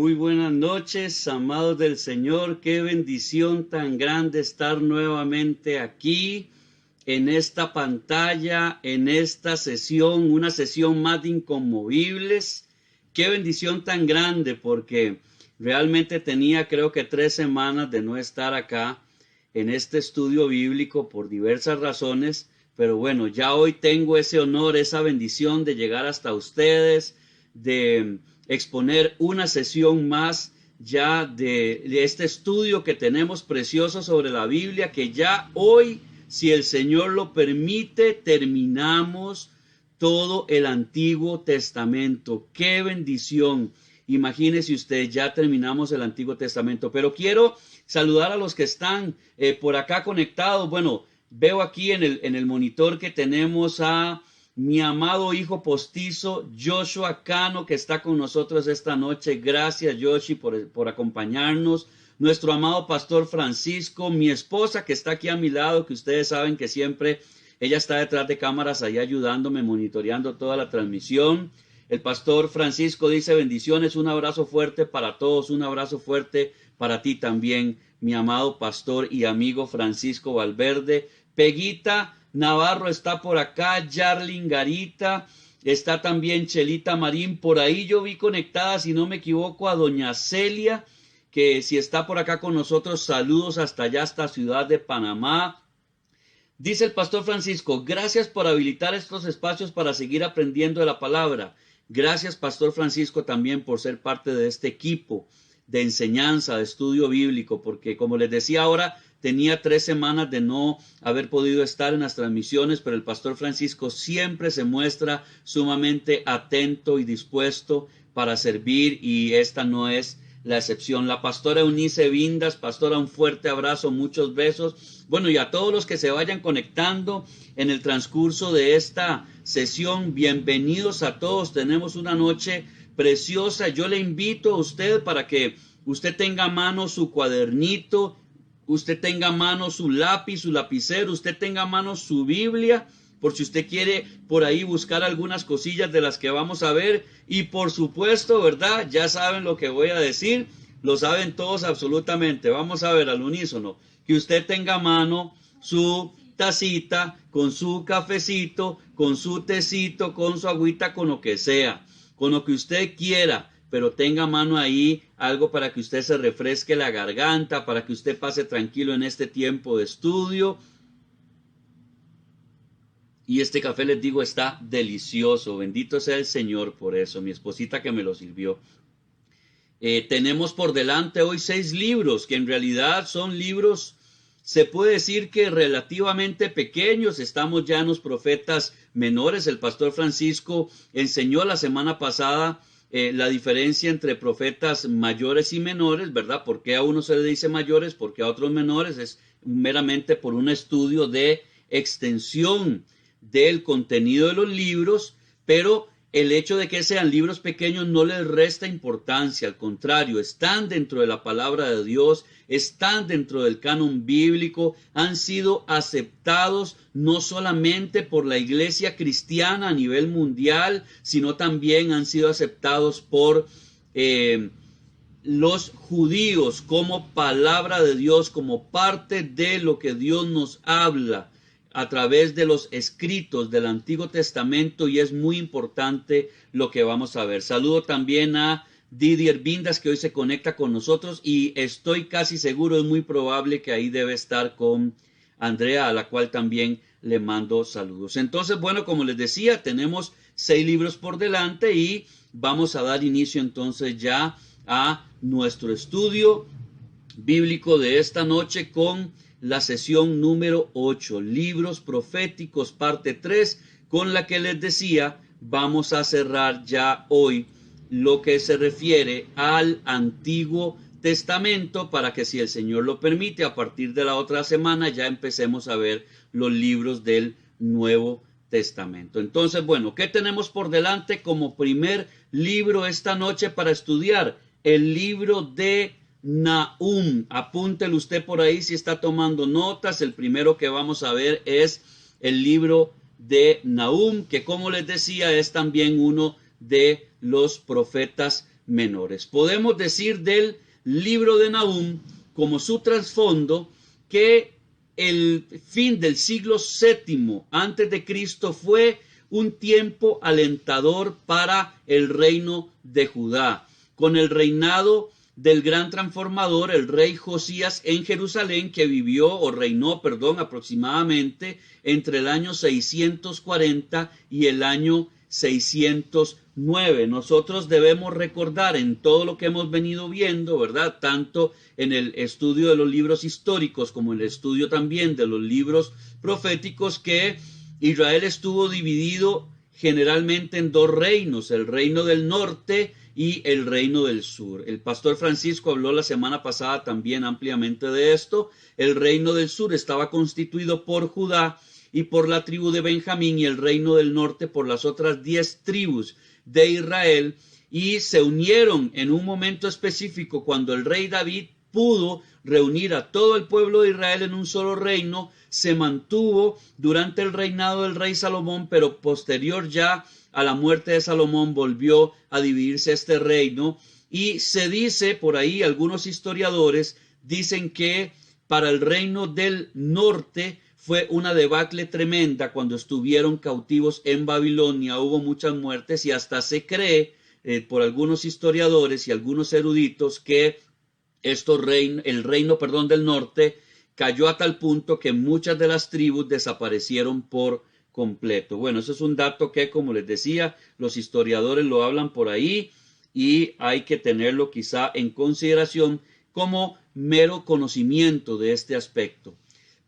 Muy buenas noches, amados del Señor. Qué bendición tan grande estar nuevamente aquí en esta pantalla, en esta sesión, una sesión más de Inconmovibles. Qué bendición tan grande, porque realmente tenía creo que 3 semanas de no estar acá en este estudio bíblico por diversas razones, pero bueno, ya hoy tengo ese honor, esa bendición de llegar hasta ustedes, de exponer una sesión más ya de este estudio que tenemos precioso sobre la Biblia, que ya hoy, si el Señor lo permite, terminamos todo el Antiguo Testamento. ¡Qué bendición! Imagínese usted, ya terminamos el Antiguo Testamento, pero quiero saludar a los que están por acá conectados. Bueno, veo aquí en el monitor que tenemos a mi amado hijo postizo, Joshua Cano, que está con nosotros esta noche. Gracias, Joshi, por acompañarnos. Nuestro amado pastor Francisco, mi esposa que está aquí a mi lado, que ustedes saben que siempre ella está detrás de cámaras ahí ayudándome, monitoreando toda la transmisión. El pastor Francisco dice bendiciones, un abrazo fuerte para todos, un abrazo fuerte para ti también, mi amado pastor y amigo Francisco Valverde. Peguita Navarro está por acá, Yarlin Garita, está también Chelita Marín, por ahí yo vi conectada, si no me equivoco, a doña Celia, que si está por acá con nosotros, saludos hasta allá, hasta Ciudad de Panamá. Dice el pastor Francisco, gracias por habilitar estos espacios para seguir aprendiendo de la palabra. Gracias, pastor Francisco, también por ser parte de este equipo de enseñanza, de estudio bíblico, porque como les decía ahora, tenía 3 semanas de no haber podido estar en las transmisiones, pero el pastor Francisco siempre se muestra sumamente atento y dispuesto para servir, y esta no es la excepción. La pastora Eunice Vindas, pastora, un fuerte abrazo, muchos besos. Bueno, y a todos los que se vayan conectando en el transcurso de esta sesión, bienvenidos a todos. Tenemos una noche preciosa. Yo le invito a usted para que usted tenga a mano su cuadernito, usted tenga a mano su lápiz, su lapicero, usted tenga a mano su Biblia, por si usted quiere por ahí buscar algunas cosillas de las que vamos a ver. Y por supuesto, ¿verdad? Ya saben lo que voy a decir, lo saben todos absolutamente. Vamos a ver al unísono, que usted tenga a mano su tacita, con su cafecito, con su tecito, con su agüita, con lo que sea, con lo que usted quiera, pero tenga a mano ahí algo para que usted se refresque la garganta, para que usted pase tranquilo en este tiempo de estudio. Y este café, les digo, está delicioso. Bendito sea el Señor por eso, mi esposita que me lo sirvió. Tenemos por delante hoy 6 libros, que en realidad son libros, se puede decir que relativamente pequeños. Estamos ya en los profetas menores. El pastor Francisco enseñó la semana pasada la diferencia entre profetas mayores y menores, ¿verdad? ¿Por qué a unos se le dice mayores? ¿Por qué a otros menores? Es meramente por un estudio de extensión del contenido de los libros, pero el hecho de que sean libros pequeños no les resta importancia, al contrario, están dentro de la palabra de Dios, están dentro del canon bíblico, han sido aceptados no solamente por la iglesia cristiana a nivel mundial, sino también han sido aceptados por los judíos como palabra de Dios, como parte de lo que Dios nos habla a través de los escritos del Antiguo Testamento, y es muy importante lo que vamos a ver. Saludo también a Didier Vindas, que hoy se conecta con nosotros, y estoy casi seguro, es muy probable que ahí debe estar con Andrea, a la cual también le mando saludos. Entonces, bueno, como les decía, tenemos 6 libros por delante y vamos a dar inicio entonces ya a nuestro estudio bíblico de esta noche con la sesión número 8, libros proféticos, parte 3, con la que les decía, vamos a cerrar ya hoy lo que se refiere al Antiguo Testamento, para que, si el Señor lo permite, a partir de la otra semana ya empecemos a ver los libros del Nuevo Testamento. Entonces, bueno, ¿qué tenemos por delante como primer libro esta noche para estudiar? El libro de Nahum. Apúntelo usted por ahí si está tomando notas. El primero que vamos a ver es el libro de Nahum, que, como les decía, es también uno de los profetas menores. Podemos decir del libro de Nahum como su trasfondo que el fin del siglo VII antes de Cristo fue un tiempo alentador para el reino de Judá, con el reinado del gran transformador, el rey Josías en Jerusalén, que reinó, aproximadamente entre el año 640 y el año 609. Nosotros debemos recordar en todo lo que hemos venido viendo, ¿verdad? Tanto en el estudio de los libros históricos como en el estudio también de los libros proféticos, que Israel estuvo dividido generalmente en dos reinos, el reino del norte y el reino del sur. El pastor Francisco habló la semana pasada también ampliamente de esto. El reino del sur estaba constituido por Judá y por la tribu de Benjamín, y el reino del norte por las otras 10 tribus de Israel, y se unieron en un momento específico cuando el rey David pudo reunir a todo el pueblo de Israel en un solo reino. Se mantuvo durante el reinado del rey Salomón, pero posterior ya a la muerte de Salomón volvió a dividirse este reino, y se dice por ahí, algunos historiadores dicen que para el reino del norte fue una debacle tremenda cuando estuvieron cautivos en Babilonia. Hubo muchas muertes y hasta se cree por algunos historiadores y algunos eruditos que el reino del norte cayó a tal punto que muchas de las tribus desaparecieron por completo. Bueno, eso es un dato que, como les decía, los historiadores lo hablan por ahí y hay que tenerlo quizá en consideración como mero conocimiento de este aspecto.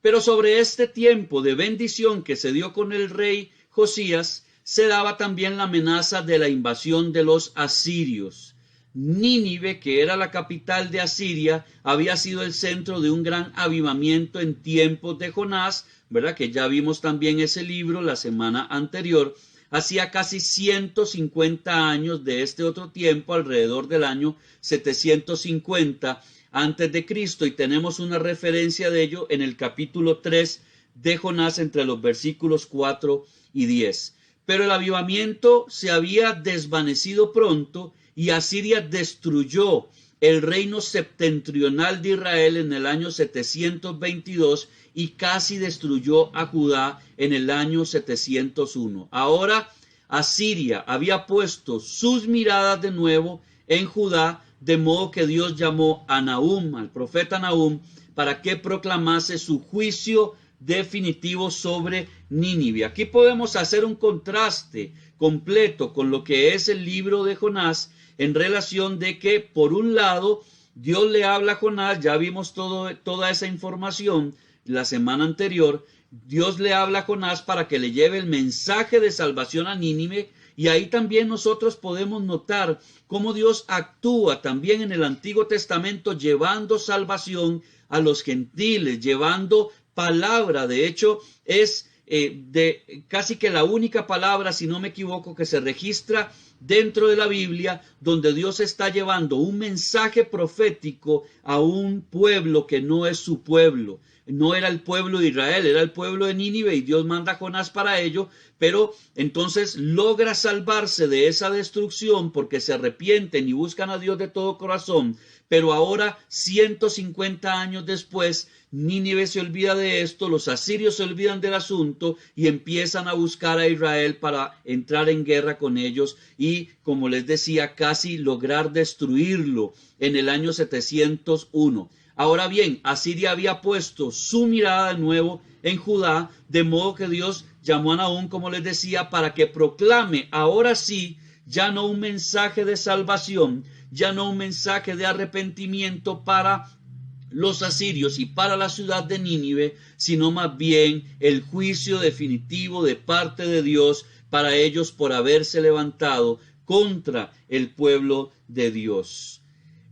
Pero sobre este tiempo de bendición que se dio con el rey Josías, se daba también la amenaza de la invasión de los asirios. Nínive, que era la capital de Asiria, había sido el centro de un gran avivamiento en tiempos de Jonás, ¿verdad? Que ya vimos también ese libro la semana anterior. Hacía casi 150 años de este otro tiempo, alrededor del año 750 antes de Cristo, y tenemos una referencia de ello en el capítulo 3 de Jonás, entre los versículos 4 y 10. Pero el avivamiento se había desvanecido pronto, y Asiria destruyó el reino septentrional de Israel en el año 722 y casi destruyó a Judá en el año 701. Ahora Asiria había puesto sus miradas de nuevo en Judá, de modo que Dios llamó a Nahum, al profeta Nahum, para que proclamase su juicio definitivo sobre Nínive. Aquí podemos hacer un contraste completo con lo que es el libro de Jonás, en relación de que, por un lado, Dios le habla a Jonás. Ya vimos toda esa información la semana anterior. Dios le habla a Jonás para que le lleve el mensaje de salvación a Nínive, y ahí también nosotros podemos notar cómo Dios actúa también en el Antiguo Testamento, llevando salvación a los gentiles, llevando palabra. De hecho, es de casi que la única palabra, si no me equivoco, que se registra dentro de la Biblia donde Dios está llevando un mensaje profético a un pueblo que no es su pueblo. No era el pueblo de Israel, era el pueblo de Nínive, y Dios manda a Jonás para ello, pero entonces logra salvarse de esa destrucción porque se arrepienten y buscan a Dios de todo corazón. Pero ahora, 150 años después, Nínive se olvida de esto, los asirios se olvidan del asunto y empiezan a buscar a Israel para entrar en guerra con ellos y, como les decía, casi lograr destruirlo en el año 701. Ahora bien, Asiria había puesto su mirada de nuevo en Judá, de modo que Dios llamó a Nahum, como les decía, para que proclame ahora sí, ya no un mensaje de salvación, ya no un mensaje de arrepentimiento para los asirios y para la ciudad de Nínive, sino más bien el juicio definitivo de parte de Dios para ellos por haberse levantado contra el pueblo de Dios.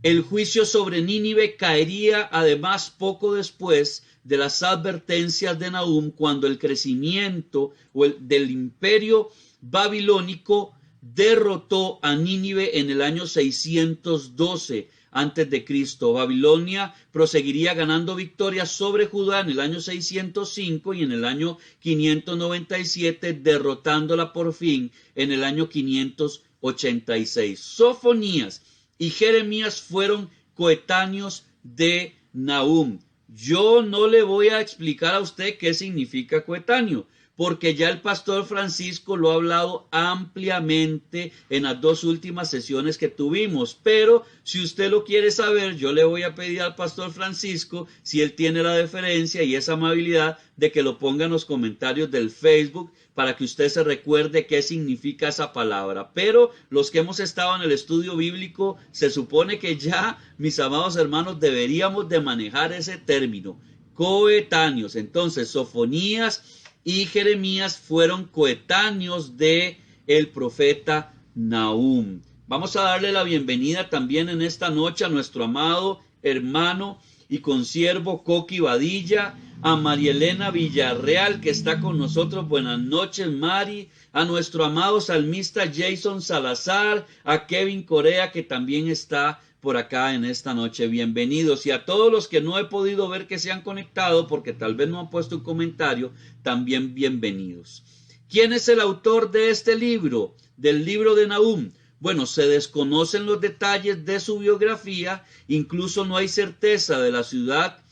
El juicio sobre Nínive caería además poco después de las advertencias de Nahum, cuando el crecimiento del imperio babilónico derrotó a Nínive en el año 612 antes de Cristo. Babilonia proseguiría ganando victorias sobre Judá en el año 605 y en el año 597, derrotándola por fin en el año 586. Sofonías y Jeremías fueron coetáneos de Nahum. Yo no le voy a explicar a usted qué significa coetáneo, porque ya el pastor Francisco lo ha hablado ampliamente en las dos últimas sesiones que tuvimos. Pero si usted lo quiere saber, yo le voy a pedir al pastor Francisco, si él tiene la deferencia y esa amabilidad, de que lo ponga en los comentarios del Facebook para que usted se recuerde qué significa esa palabra. Pero los que hemos estado en el estudio bíblico, se supone que ya, mis amados hermanos, deberíamos de manejar ese término, coetáneos. Entonces, Sofonías y Jeremías fueron coetáneos de el profeta Nahum. Vamos a darle la bienvenida también en esta noche a nuestro amado hermano y consiervo Coqui Badilla, a María Elena Villarreal, que está con nosotros. Buenas noches, Mari. A nuestro amado salmista Jason Salazar, a Kevin Corea, que también está por acá en esta noche. Bienvenidos. Y a todos los que no he podido ver que se han conectado, porque tal vez no han puesto un comentario, también bienvenidos. ¿Quién es el autor de este libro? Del libro de Nahum. Bueno, se desconocen los detalles de su biografía, incluso no hay certeza de la ciudad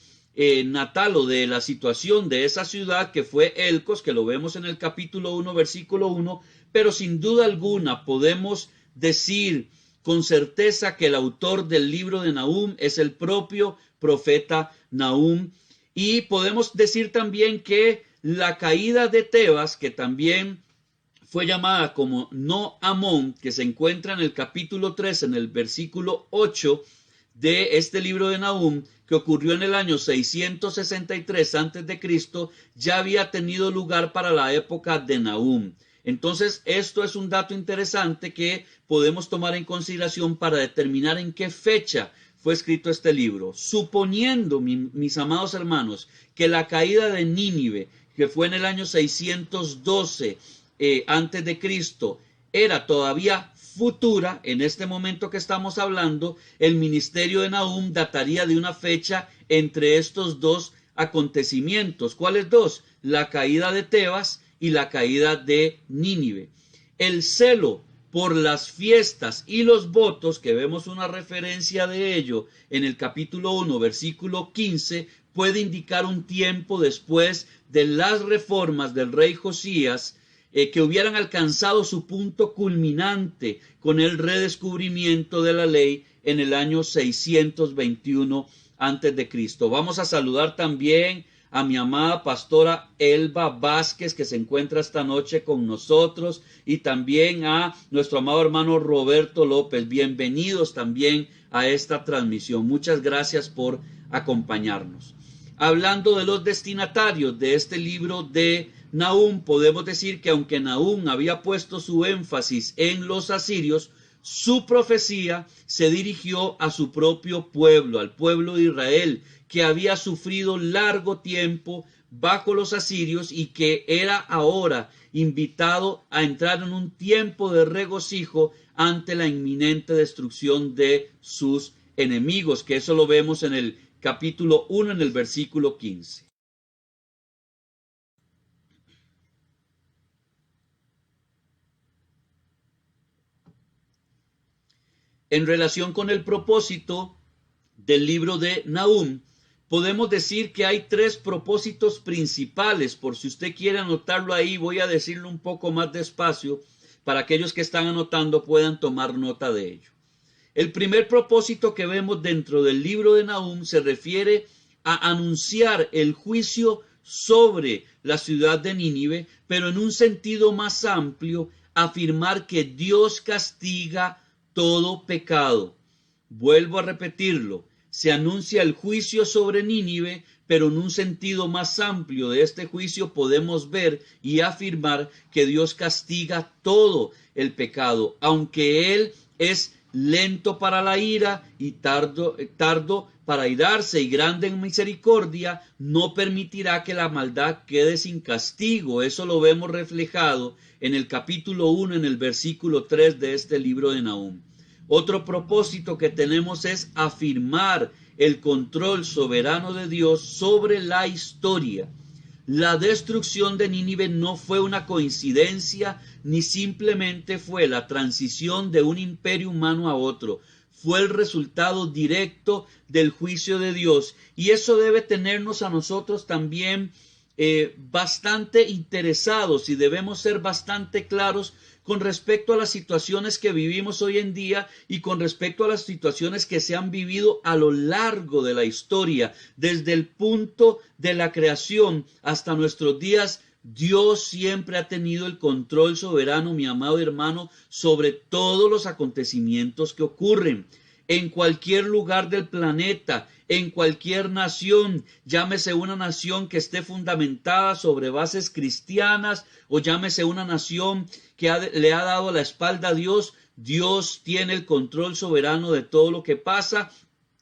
natal o de la situación de esa ciudad, que fue Elcos, que lo vemos en el capítulo 1, versículo 1, pero sin duda alguna podemos decir con certeza que el autor del libro de Nahum es el propio profeta Nahum. Y podemos decir también que la caída de Tebas, que también fue llamada como No Amón, que se encuentra en el capítulo 3, en el versículo 8 de este libro de Nahum, que ocurrió en el año 663 a.C., ya había tenido lugar para la época de Nahum. Entonces, esto es un dato interesante que podemos tomar en consideración para determinar en qué fecha fue escrito este libro. Suponiendo, mis amados hermanos, que la caída de Nínive, que fue en el año 612 antes de Cristo, era todavía futura, en este momento que estamos hablando, el ministerio de Nahum dataría de una fecha entre estos dos acontecimientos. ¿Cuáles dos? La caída de Tebas y la caída de Nínive. El celo por las fiestas y los votos, que vemos una referencia de ello en el capítulo 1, versículo 15, puede indicar un tiempo después de las reformas del rey Josías, que hubieran alcanzado su punto culminante con el redescubrimiento de la ley en el año 621 a.C. Vamos a saludar también a mi amada pastora Elba Vázquez, que se encuentra esta noche con nosotros, y también a nuestro amado hermano Roberto López. Bienvenidos también a esta transmisión. Muchas gracias por acompañarnos. Hablando de los destinatarios de este libro de Nahum, podemos decir que aunque Nahum había puesto su énfasis en los asirios, su profecía se dirigió a su propio pueblo, al pueblo de Israel, que había sufrido largo tiempo bajo los asirios y que era ahora invitado a entrar en un tiempo de regocijo ante la inminente destrucción de sus enemigos, que eso lo vemos en el capítulo 1, en el versículo 15. En relación con el propósito del libro de Nahum, podemos decir que hay tres propósitos principales. Por si usted quiere anotarlo ahí, voy a decirlo un poco más despacio para aquellos que están anotando puedan tomar nota de ello. El primer propósito que vemos dentro del libro de Nahum se refiere a anunciar el juicio sobre la ciudad de Nínive, pero en un sentido más amplio, afirmar que Dios castiga todo pecado. Vuelvo a repetirlo, se anuncia el juicio sobre Nínive, pero en un sentido más amplio de este juicio podemos ver y afirmar que Dios castiga todo el pecado, aunque Él es lento para la ira y tardo para airarse y grande en misericordia, no permitirá que la maldad quede sin castigo. Eso lo vemos reflejado en el capítulo 1, en el versículo 3 de este libro de Nahum. Otro propósito que tenemos es afirmar el control soberano de Dios sobre la historia. La destrucción de Nínive no fue una coincidencia ni simplemente fue la transición de un imperio humano a otro. fue el resultado directo del juicio de Dios. Y eso debe tenernos a nosotros también bastante interesados, y debemos ser bastante claros con respecto a las situaciones que vivimos hoy en día y con respecto a las situaciones que se han vivido a lo largo de la historia, desde el punto de la creación hasta nuestros días. Dios siempre ha tenido el control soberano, mi amado hermano, sobre todos los acontecimientos que ocurren en cualquier lugar del planeta, en cualquier nación, llámese una nación que esté fundamentada sobre bases cristianas o llámese una nación que le ha dado la espalda a Dios. Dios tiene el control soberano de todo lo que pasa.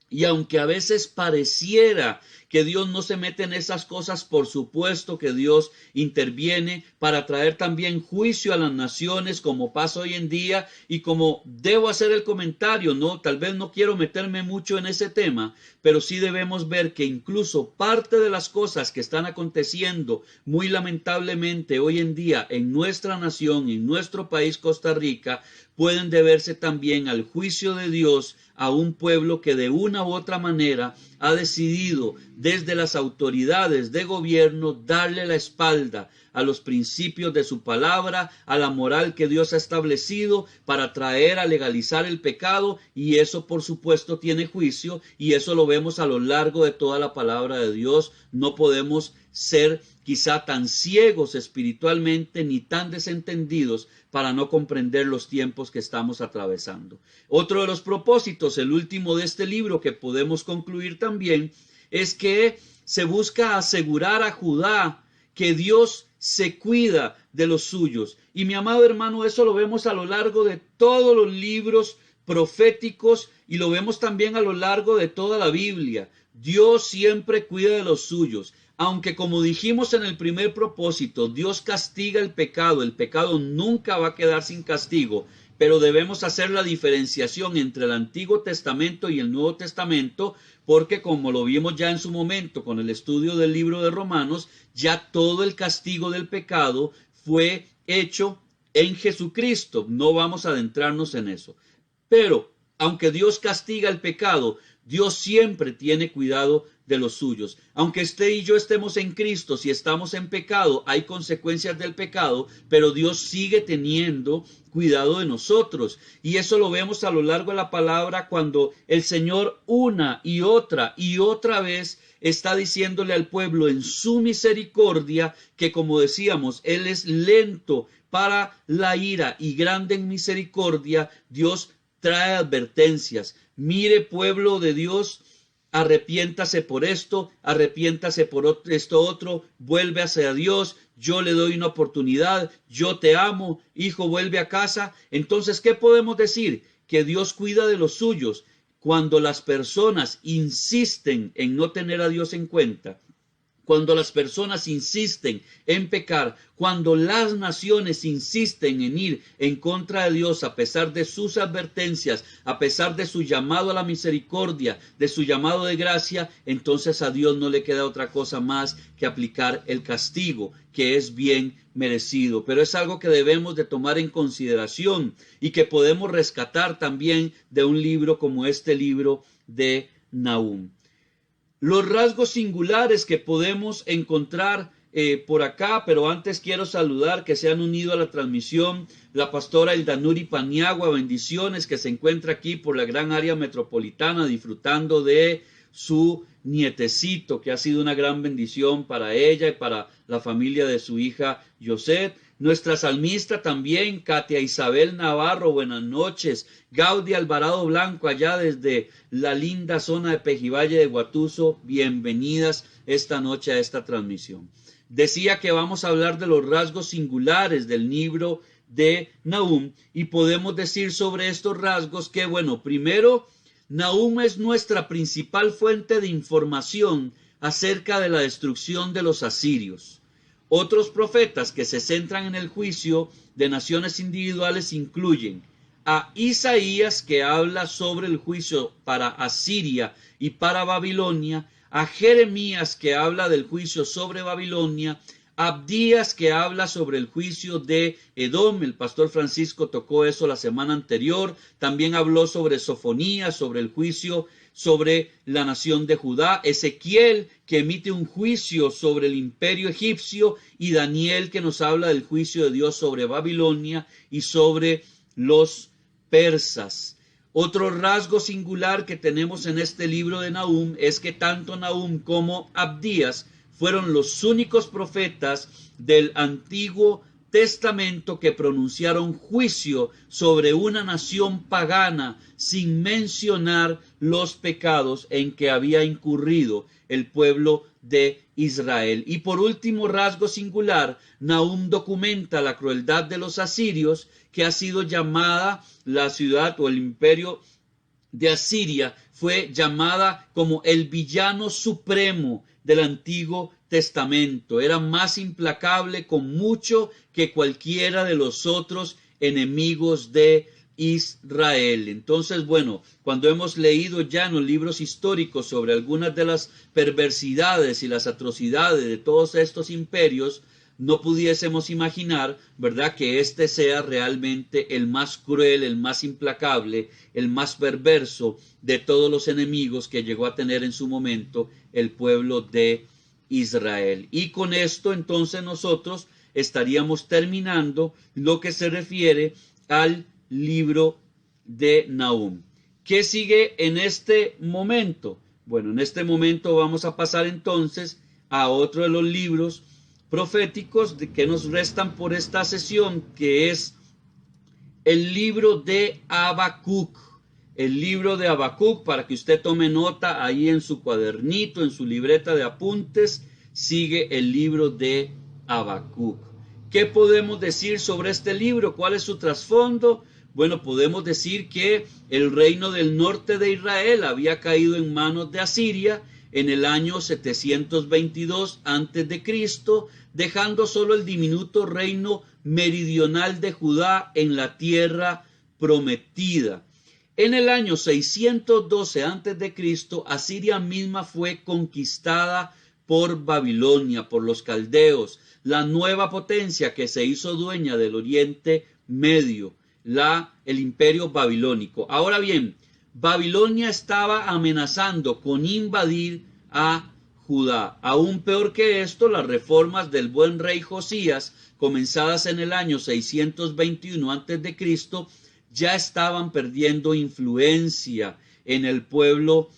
Y aunque a veces pareciera que Dios no se mete en esas cosas, por supuesto que Dios interviene para traer también juicio a las naciones, como pasa hoy en día. Y como debo hacer el comentario, tal vez no quiero meterme mucho en ese tema, pero sí debemos ver que incluso parte de las cosas que están aconteciendo muy lamentablemente hoy en día en nuestra nación, en nuestro país Costa Rica, pueden deberse también al juicio de Dios a un pueblo que de una u otra manera ha decidido desde las autoridades de gobierno darle la espalda a los principios de su palabra, a la moral que Dios ha establecido para traer a legalizar el pecado, y eso por supuesto tiene juicio, y eso lo vemos a lo largo de toda la palabra de Dios. No podemos ser quizá tan ciegos espiritualmente ni tan desentendidos para no comprender los tiempos que estamos atravesando. Otro de los propósitos, el último de este libro que podemos concluir también, es que se busca asegurar a Judá que Dios se cuida de los suyos. Y mi amado hermano, eso lo vemos a lo largo de todos los libros proféticos y lo vemos también a lo largo de toda la Biblia. Dios siempre cuida de los suyos. Aunque, como dijimos en el primer propósito, Dios castiga el pecado nunca va a quedar sin castigo, pero debemos hacer la diferenciación entre el Antiguo Testamento y el Nuevo Testamento, porque como lo vimos ya en su momento con el estudio del libro de Romanos, ya todo el castigo del pecado fue hecho en Jesucristo. No vamos a adentrarnos en eso. Pero, aunque Dios castiga el pecado, Dios siempre tiene cuidado de los suyos. Aunque usted y yo estemos en Cristo, si estamos en pecado, hay consecuencias del pecado, pero Dios sigue teniendo cuidado de nosotros. Y eso lo vemos a lo largo de la palabra cuando el Señor una y otra vez está diciéndole al pueblo en su misericordia que, como decíamos, Él es lento para la ira y grande en misericordia. Dios trae advertencias. Mire, pueblo de Dios, arrepiéntase por esto, arrepiéntase por esto otro, vuelve hacia Dios, yo le doy una oportunidad, yo te amo, hijo, vuelve a casa. Entonces, ¿qué podemos decir? Que Dios cuida de los suyos. Cuando las personas insisten en no tener a Dios en cuenta, cuando las personas insisten en pecar, cuando las naciones insisten en ir en contra de Dios a pesar de sus advertencias, a pesar de su llamado a la misericordia, de su llamado de gracia, entonces a Dios no le queda otra cosa más que aplicar el castigo, que es bien merecido. Pero es algo que debemos de tomar en consideración y que podemos rescatar también de un libro como este libro de Nahum. Los rasgos singulares que podemos encontrar por acá, pero antes quiero saludar que se han unido a la transmisión la pastora Eldanuri Paniagua, bendiciones, que se encuentra aquí por la gran área metropolitana disfrutando de su nietecito, que ha sido una gran bendición para ella y para la familia de su hija Yoset. Nuestra salmista también, Katia Isabel Navarro, buenas noches. Gaudia Alvarado Blanco, allá desde la linda zona de Pejivalle de Guatuso, bienvenidas esta noche a esta transmisión. Decía que vamos a hablar de los rasgos singulares del libro de Nahum y podemos decir sobre estos rasgos que, bueno, primero, Nahum es nuestra principal fuente de información acerca de la destrucción de los asirios. Otros profetas que se centran en el juicio de naciones individuales incluyen a Isaías, que habla sobre el juicio para Asiria y para Babilonia, a Jeremías, que habla del juicio sobre Babilonia, Abdías, que habla sobre el juicio de Edom. El pastor Francisco tocó eso la semana anterior. También habló sobre Sofonías, sobre el juicio sobre la nación de Judá. Ezequiel, que emite un juicio sobre el imperio egipcio, y Daniel, que nos habla del juicio de Dios sobre Babilonia y sobre los persas. Otro rasgo singular que tenemos en este libro de Nahum es que tanto Nahum como Abdías fueron los únicos profetas del Antiguo Testamento que pronunciaron juicio sobre una nación pagana sin mencionar los pecados en que había incurrido el pueblo de Israel. Y por último rasgo singular, Nahum documenta la crueldad de los asirios, que ha sido llamada la ciudad o el imperio de Asiria, fue llamada como el villano supremo del Antiguo Testamento. Era más implacable con mucho que cualquiera de los otros enemigos de Israel. Entonces, bueno, cuando hemos leído ya en los libros históricos sobre algunas de las perversidades y las atrocidades de todos estos imperios, no pudiésemos imaginar, ¿verdad?, que este sea realmente el más cruel, el más implacable, el más perverso de todos los enemigos que llegó a tener en su momento el pueblo de Israel. Y con esto entonces nosotros estaríamos terminando lo que se refiere al libro de Nahum. ¿Qué sigue en este momento? Bueno, en este momento vamos a pasar entonces a otro de los libros proféticos que nos restan por esta sesión, que es el libro de Habacuc. El libro de Habacuc, para que usted tome nota ahí en su cuadernito, en su libreta de apuntes, sigue el libro de Habacuc. ¿Qué podemos decir sobre este libro? ¿Cuál es su trasfondo? Bueno, podemos decir que el reino del norte de Israel había caído en manos de Asiria en el año 722 a.C., dejando solo el diminuto reino meridional de Judá en la tierra prometida. En el año 612 a.C., Asiria misma fue conquistada por Babilonia, por los caldeos, la nueva potencia que se hizo dueña del Oriente Medio, el imperio babilónico. Ahora bien, Babilonia estaba amenazando con invadir a Judá. Aún peor que esto, las reformas del buen rey Josías, comenzadas en el año 621 a.C., ya estaban perdiendo influencia en el pueblo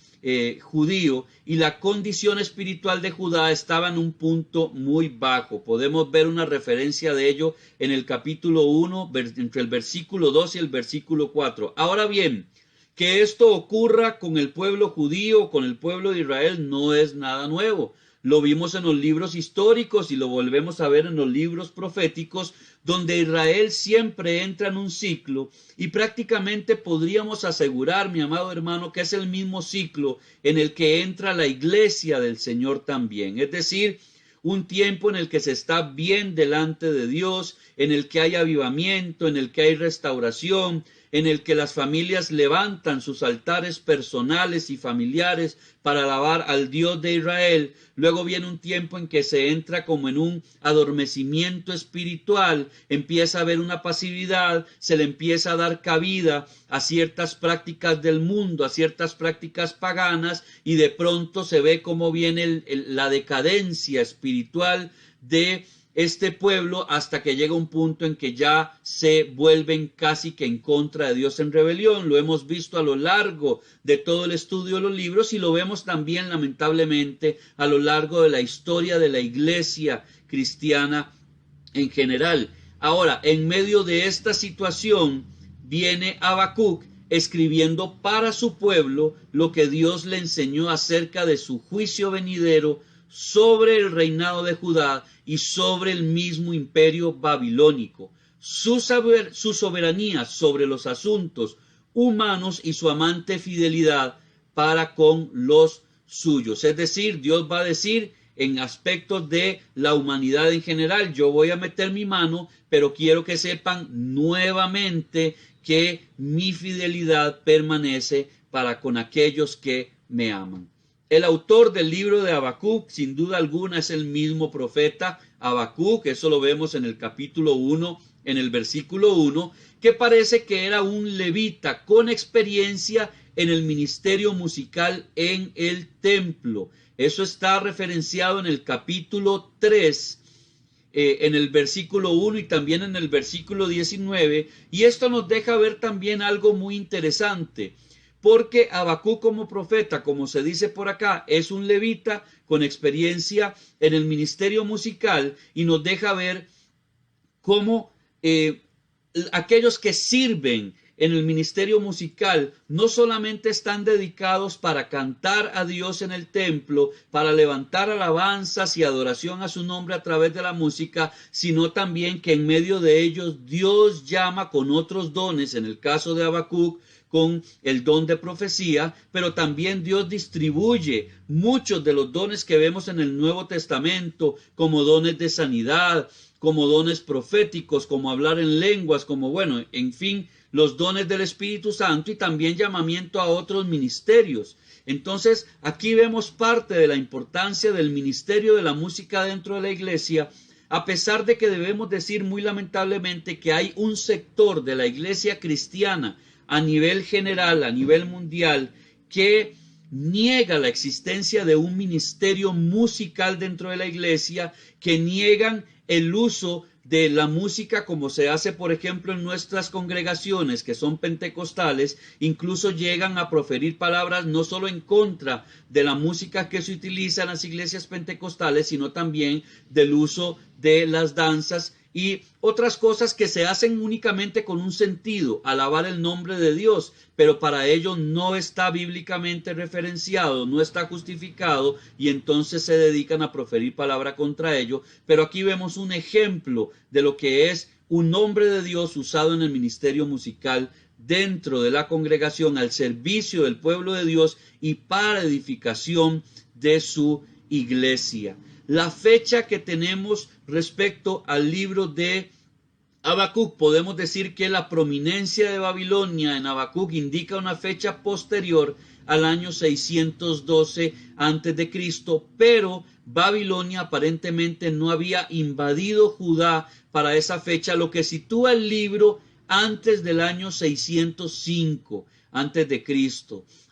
judío, y la condición espiritual de Judá estaba en un punto muy bajo. Podemos ver una referencia de ello en el capítulo 1, entre el versículo 2 y el versículo 4. Ahora bien, que esto ocurra con el pueblo judío, con el pueblo de Israel, no es nada nuevo. Lo vimos en los libros históricos y lo volvemos a ver en los libros proféticos, donde Israel siempre entra en un ciclo, y prácticamente podríamos asegurar, mi amado hermano, que es el mismo ciclo en el que entra la iglesia del Señor también. Es decir, un tiempo en el que se está bien delante de Dios, en el que hay avivamiento, en el que hay restauración, en el que las familias levantan sus altares personales y familiares para alabar al Dios de Israel. Luego viene un tiempo en que se entra como en un adormecimiento espiritual, empieza a haber una pasividad, se le empieza a dar cabida a ciertas prácticas del mundo, a ciertas prácticas paganas, y de pronto se ve cómo viene la decadencia espiritual de este pueblo, hasta que llega un punto en que ya se vuelven casi que en contra de Dios, en rebelión. Lo hemos visto a lo largo de todo el estudio de los libros, y lo vemos también lamentablemente a lo largo de la historia de la iglesia cristiana en general. Ahora, en medio de esta situación viene Habacuc escribiendo para su pueblo lo que Dios le enseñó acerca de su juicio venidero sobre el reinado de Judá y sobre el mismo imperio babilónico, su soberanía sobre los asuntos humanos y su amante fidelidad para con los suyos. Es decir, Dios va a decir en aspectos de la humanidad en general: yo voy a meter mi mano, pero quiero que sepan nuevamente que mi fidelidad permanece para con aquellos que me aman. El autor del libro de Habacuc, sin duda alguna, es el mismo profeta Habacuc. Eso lo vemos en el capítulo 1, en el versículo 1, que parece que era un levita con experiencia en el ministerio musical en el templo. Eso está referenciado en el capítulo 3, en el versículo 1 y también en el versículo 19. Y esto nos deja ver también algo muy interesante. Porque Habacuc como profeta, como se dice por acá, es un levita con experiencia en el ministerio musical y nos deja ver cómo aquellos que sirven en el ministerio musical no solamente están dedicados para cantar a Dios en el templo, para levantar alabanzas y adoración a su nombre a través de la música, sino también que en medio de ellos Dios llama con otros dones, en el caso de Habacuc, con el don de profecía, pero también Dios distribuye muchos de los dones que vemos en el Nuevo Testamento, como dones de sanidad, como dones proféticos, como hablar en lenguas, como bueno, en fin, los dones del Espíritu Santo y también llamamiento a otros ministerios. Entonces, aquí vemos parte de la importancia del ministerio de la música dentro de la iglesia, a pesar de que debemos decir muy lamentablemente que hay un sector de la iglesia cristiana a nivel general, a nivel mundial, que niega la existencia de un ministerio musical dentro de la iglesia, que niegan el uso de la música como se hace, por ejemplo, en nuestras congregaciones que son pentecostales. Incluso llegan a proferir palabras no solo en contra de la música que se utiliza en las iglesias pentecostales, sino también del uso de las danzas y otras cosas que se hacen únicamente con un sentido, alabar el nombre de Dios, pero para ello no está bíblicamente referenciado, no está justificado, y entonces se dedican a proferir palabra contra ello. Pero aquí vemos un ejemplo de lo que es un nombre de Dios usado en el ministerio musical dentro de la congregación, al servicio del pueblo de Dios y para edificación de su iglesia. La fecha que tenemos respecto al libro de Habacuc, podemos decir que la prominencia de Babilonia en Habacuc indica una fecha posterior al año 612 a.C., pero Babilonia aparentemente no había invadido Judá para esa fecha, lo que sitúa el libro antes del año 605 a.C.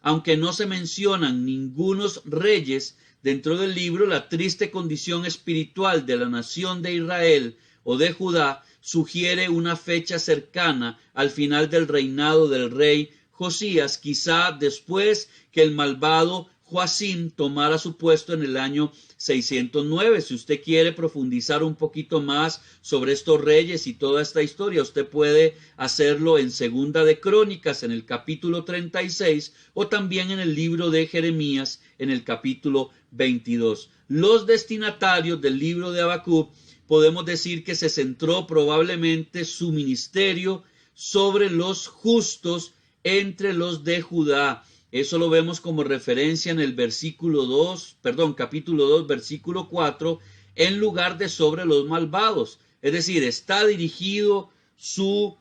Aunque no se mencionan ningunos reyes dentro del libro, la triste condición espiritual de la nación de Israel o de Judá sugiere una fecha cercana al final del reinado del rey Josías, quizá después que el malvado Joacim tomara su puesto en el año 609. Si usted quiere profundizar un poquito más sobre estos reyes y toda esta historia, usted puede hacerlo en Segunda de Crónicas, en el capítulo 36, o también en el libro de Jeremías, en el capítulo 22. Los destinatarios del libro de Habacuc, podemos decir que se centró probablemente su ministerio sobre los justos entre los de Judá. Eso lo vemos como referencia en el capítulo 2, versículo 4, en lugar de sobre los malvados. Es decir, está dirigido su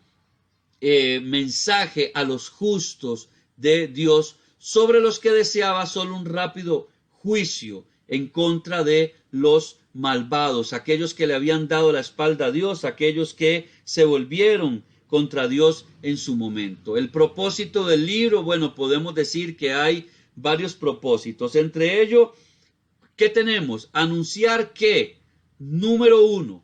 mensaje a los justos de Dios, sobre los que deseaba solo un rápido juicio en contra de los malvados, aquellos que le habían dado la espalda a Dios, aquellos que se volvieron contra Dios en su momento. El propósito del libro, bueno, podemos decir que hay varios propósitos. Entre ellos, ¿qué tenemos? Anunciar que, número 1,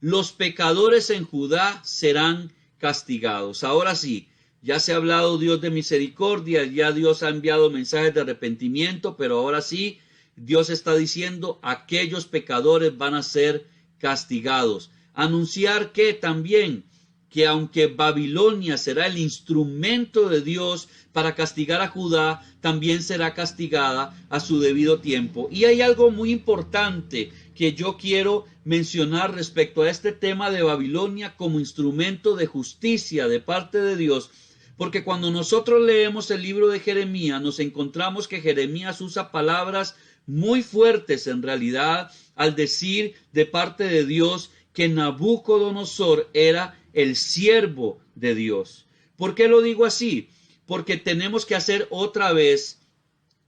los pecadores en Judá serán castigados. Ahora sí, ya se ha hablado Dios de misericordia, ya Dios ha enviado mensajes de arrepentimiento, pero ahora sí, Dios está diciendo, aquellos pecadores van a ser castigados. Anunciar que también, que aunque Babilonia será el instrumento de Dios para castigar a Judá, también será castigada a su debido tiempo. Y hay algo muy importante que yo quiero mencionar respecto a este tema de Babilonia como instrumento de justicia de parte de Dios, porque cuando nosotros leemos el libro de Jeremías, nos encontramos que Jeremías usa palabras muy fuertes en realidad al decir de parte de Dios que Nabucodonosor era el siervo de Dios. ¿Por qué lo digo así? Porque tenemos que hacer otra vez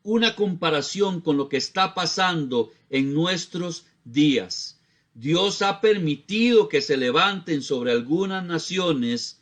una comparación con lo que está pasando en nuestros días. Dios ha permitido que se levanten sobre algunas naciones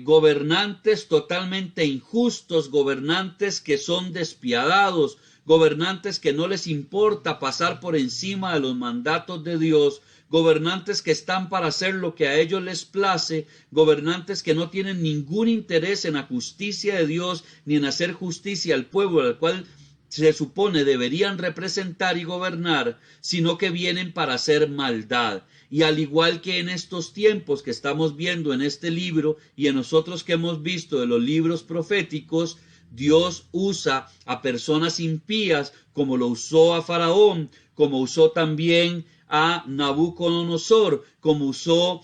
gobernantes totalmente injustos, gobernantes que son despiadados, gobernantes que no les importa pasar por encima de los mandatos de Dios, gobernantes que están para hacer lo que a ellos les place, gobernantes que no tienen ningún interés en la justicia de Dios ni en hacer justicia al pueblo al cual se supone deberían representar y gobernar, sino que vienen para hacer maldad. Y al igual que en estos tiempos que estamos viendo en este libro y en nosotros que hemos visto de los libros proféticos, Dios usa a personas impías como lo usó a Faraón, como usó también a Nabucodonosor, como usó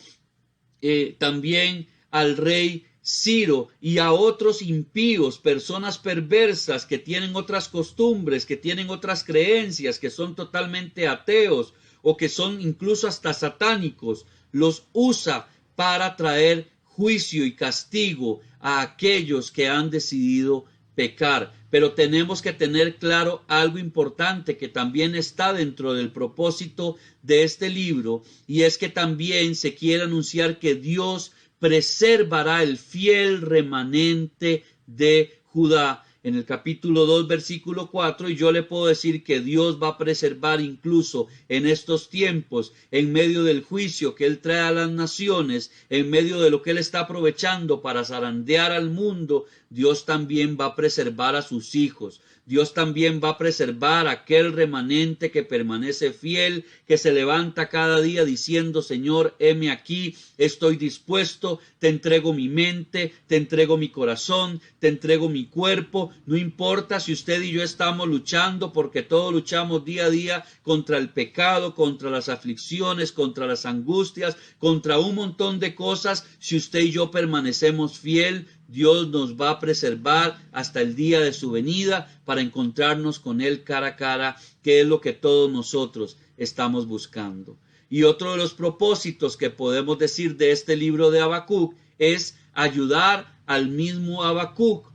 también al rey Ciro y a otros impíos, personas perversas que tienen otras costumbres, que tienen otras creencias, que son totalmente ateos o que son incluso hasta satánicos, los usa para traer juicio y castigo a aquellos que han decidido pecar. Pero tenemos que tener claro algo importante que también está dentro del propósito de este libro, y es que también se quiere anunciar que Dios preservará el fiel remanente de Judá. En el capítulo 2, versículo 4, y yo le puedo decir que Dios va a preservar incluso en estos tiempos, en medio del juicio que Él trae a las naciones, en medio de lo que Él está aprovechando para zarandear al mundo, Dios también va a preservar a sus hijos. Dios también va a preservar aquel remanente que permanece fiel, que se levanta cada día diciendo, Señor, heme aquí, estoy dispuesto, te entrego mi mente, te entrego mi corazón, te entrego mi cuerpo. No importa si usted y yo estamos luchando, porque todos luchamos día a día contra el pecado, contra las aflicciones, contra las angustias, contra un montón de cosas. Si usted y yo permanecemos fiel, Dios nos va a preservar hasta el día de su venida para encontrarnos con Él cara a cara, que es lo que todos nosotros estamos buscando. Y otro de los propósitos que podemos decir de este libro de Habacuc es ayudar al mismo Habacuc,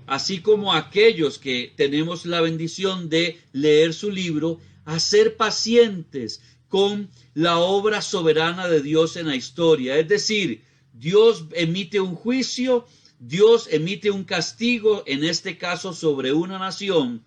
así como aquellos que tenemos la bendición de leer su libro, a ser pacientes con la obra soberana de Dios en la historia. Es decir, Dios emite un juicio, Dios emite un castigo, en este caso sobre una nación,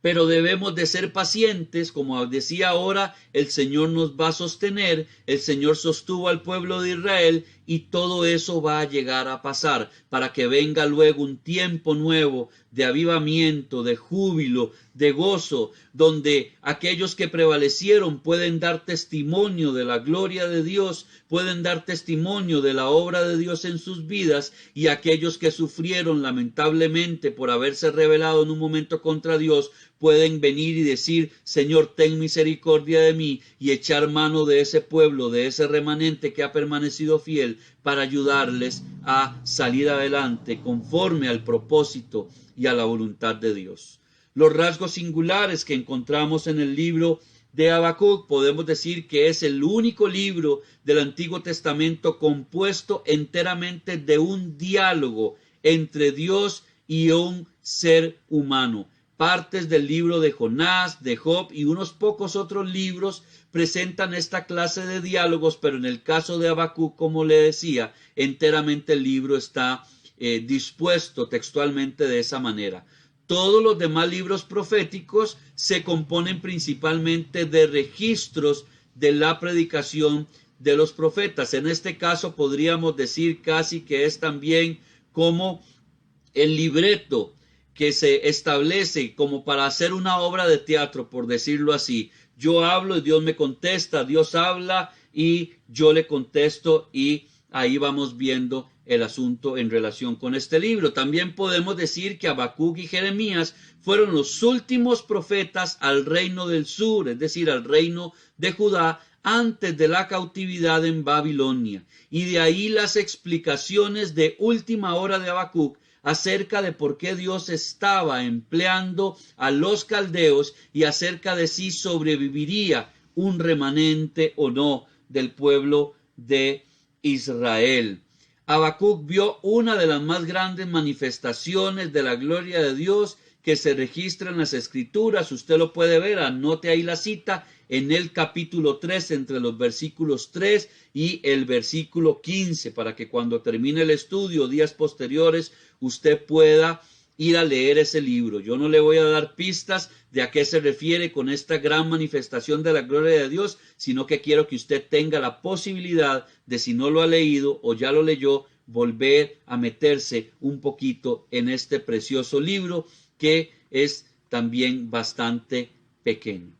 pero debemos de ser pacientes. Como decía ahora, el Señor nos va a sostener, el Señor sostuvo al pueblo de Israel y todo eso va a llegar a pasar para que venga luego un tiempo nuevo de avivamiento, de júbilo, de gozo, donde aquellos que prevalecieron pueden dar testimonio de la gloria de Dios, pueden dar testimonio de la obra de Dios en sus vidas, y aquellos que sufrieron lamentablemente por haberse rebelado en un momento contra Dios pueden venir y decir, Señor, ten misericordia de mí, y echar mano de ese pueblo, de ese remanente que ha permanecido fiel, para ayudarles a salir adelante conforme al propósito y a la voluntad de Dios. Los rasgos singulares que encontramos en el libro de Habacuc, podemos decir que es el único libro del Antiguo Testamento compuesto enteramente de un diálogo entre Dios y un ser humano. Partes del libro de Jonás, de Job y unos pocos otros libros presentan esta clase de diálogos, pero en el caso de Habacuc, como le decía, enteramente el libro está dispuesto textualmente de esa manera. Todos los demás libros proféticos se componen principalmente de registros de la predicación de los profetas. En este caso podríamos decir casi que es también como el libreto que se establece como para hacer una obra de teatro, por decirlo así. Yo hablo y Dios me contesta, Dios habla y yo le contesto, y ahí vamos viendo el asunto en relación con este libro. También podemos decir que Habacuc y Jeremías fueron los últimos profetas al reino del sur, es decir, al reino de Judá, antes de la cautividad en Babilonia. Y de ahí las explicaciones de última hora de Habacuc acerca de por qué Dios estaba empleando a los caldeos y acerca de si sobreviviría un remanente o no del pueblo de Israel. Habacuc vio una de las más grandes manifestaciones de la gloria de Dios que se registra en las Escrituras. Usted lo puede ver, anote ahí la cita en el capítulo 3, entre los versículos 3 y el versículo 15, para que cuando termine el estudio, días posteriores, usted pueda ir a leer ese libro. Yo no le voy a dar pistas de a qué se refiere con esta gran manifestación de la gloria de Dios, sino que quiero que usted tenga la posibilidad de, si no lo ha leído o ya lo leyó, volver a meterse un poquito en este precioso libro que es también bastante pequeño.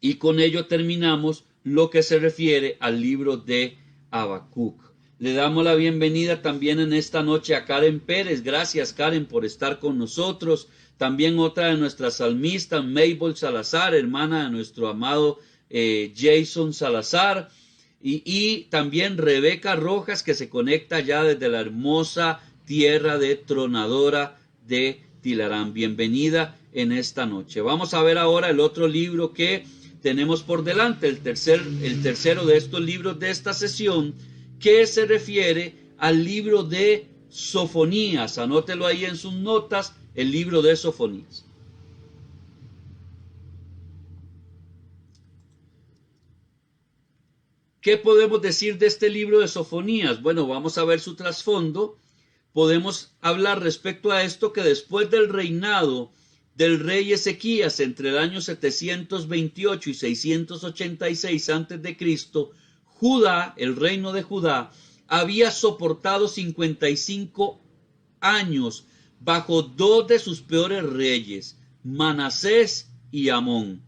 Y con ello terminamos lo que se refiere al libro de Habacuc. Le damos la bienvenida también en esta noche a Karen Pérez. Gracias, Karen, por estar con nosotros. También otra de nuestras salmistas, Mabel Salazar, hermana de nuestro amado Jason Salazar. Y también Rebeca Rojas, que se conecta ya desde la hermosa tierra de Tronadora de Tilarán. Bienvenida en esta noche. Vamos a ver ahora el otro libro que tenemos por delante, el tercero de estos libros de esta sesión, que se refiere al libro de Sofonías. Anótelo ahí en sus notas, el libro de Sofonías. ¿Qué podemos decir de este libro de Sofonías? Bueno, vamos a ver su trasfondo. Podemos hablar respecto a esto, que después del reinado del rey Ezequías entre el año 728 y 686 a.C., Judá, el reino de Judá, había soportado 55 años bajo dos de sus peores reyes, Manasés y Amón,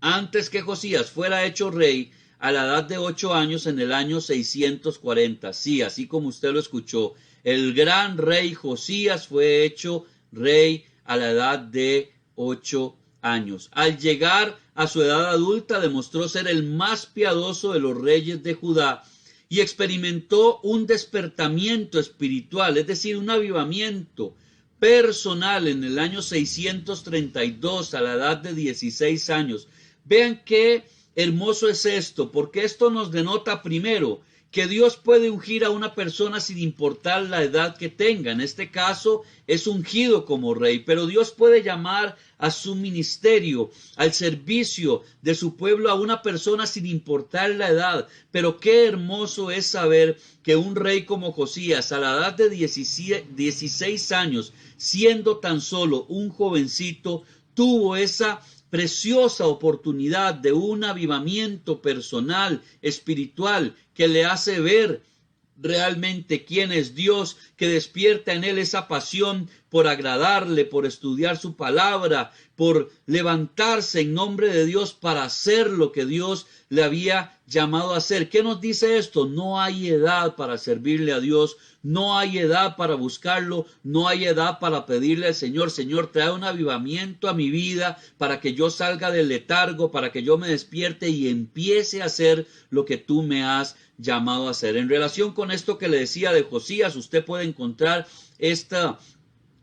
antes que Josías fuera hecho rey a la edad de 8 años en el año 640. Sí, así como usted lo escuchó, el gran rey Josías fue hecho rey a la edad de 8 años. Al llegar a su edad adulta, demostró ser el más piadoso de los reyes de Judá y experimentó un despertamiento espiritual, es decir, un avivamiento personal en el año 632 a la edad de 16 años. Vean qué hermoso es esto, porque esto nos denota primero que Dios puede ungir a una persona sin importar la edad que tenga. En este caso es ungido como rey, pero Dios puede llamar a su ministerio, al servicio de su pueblo a una persona sin importar la edad. Pero qué hermoso es saber que un rey como Josías, a la edad de 16 años, siendo tan solo un jovencito, tuvo esa preciosa oportunidad de un avivamiento personal, espiritual, que le hace ver realmente quién es Dios, que despierta en él esa pasión por agradarle, por estudiar su palabra, por levantarse en nombre de Dios para hacer lo que Dios le había llamado a hacer. ¿Qué nos dice esto? No hay edad para servirle a Dios, no hay edad para buscarlo, no hay edad para pedirle al Señor: Señor, trae un avivamiento a mi vida para que yo salga del letargo, para que yo me despierte y empiece a hacer lo que tú me has llamado a hacer. En relación con esto que le decía de Josías, usted puede encontrar esta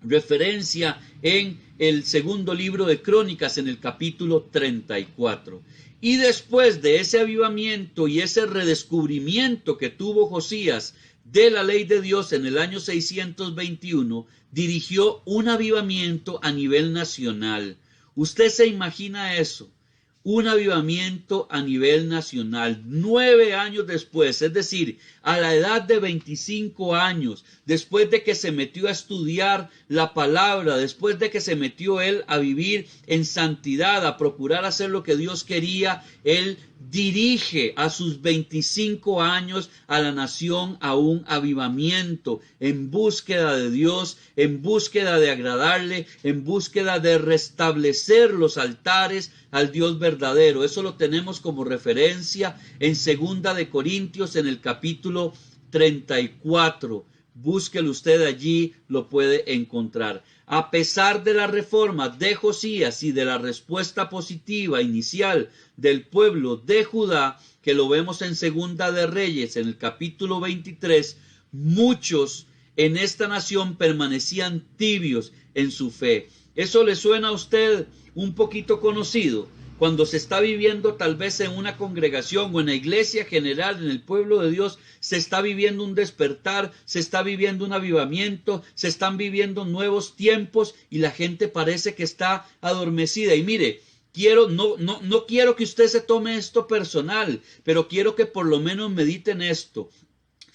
referencia en el segundo libro de Crónicas, en el capítulo 34. Y después de ese avivamiento y ese redescubrimiento que tuvo Josías de la ley de Dios en el año 621, dirigió un avivamiento a nivel nacional. ¿Usted se imagina eso? Un avivamiento a nivel nacional, 9 años después, es decir, a la edad de 25 años, después de que se metió a estudiar la palabra, después de que se metió él a vivir en santidad, a procurar hacer lo que Dios quería, él dirige a sus 25 años a la nación a un avivamiento en búsqueda de Dios, en búsqueda de agradarle, en búsqueda de restablecer los altares al Dios verdadero. Eso lo tenemos como referencia en 2 de Corintios, en el capítulo 34. Búsquelo usted allí, lo puede encontrar. A pesar de las reformas de Josías y de la respuesta positiva inicial del pueblo de Judá, que lo vemos en 2 de Reyes, en el capítulo 23, muchos en esta nación permanecían tibios en su fe. ¿Eso le suena a usted un poquito conocido? cuando se está viviendo tal vez en una congregación o en la iglesia general, en el pueblo de Dios, se está viviendo un despertar, se está viviendo un avivamiento, se están viviendo nuevos tiempos y la gente parece que está adormecida. Y mire, no quiero que usted se tome esto personal, pero quiero que por lo menos mediten esto.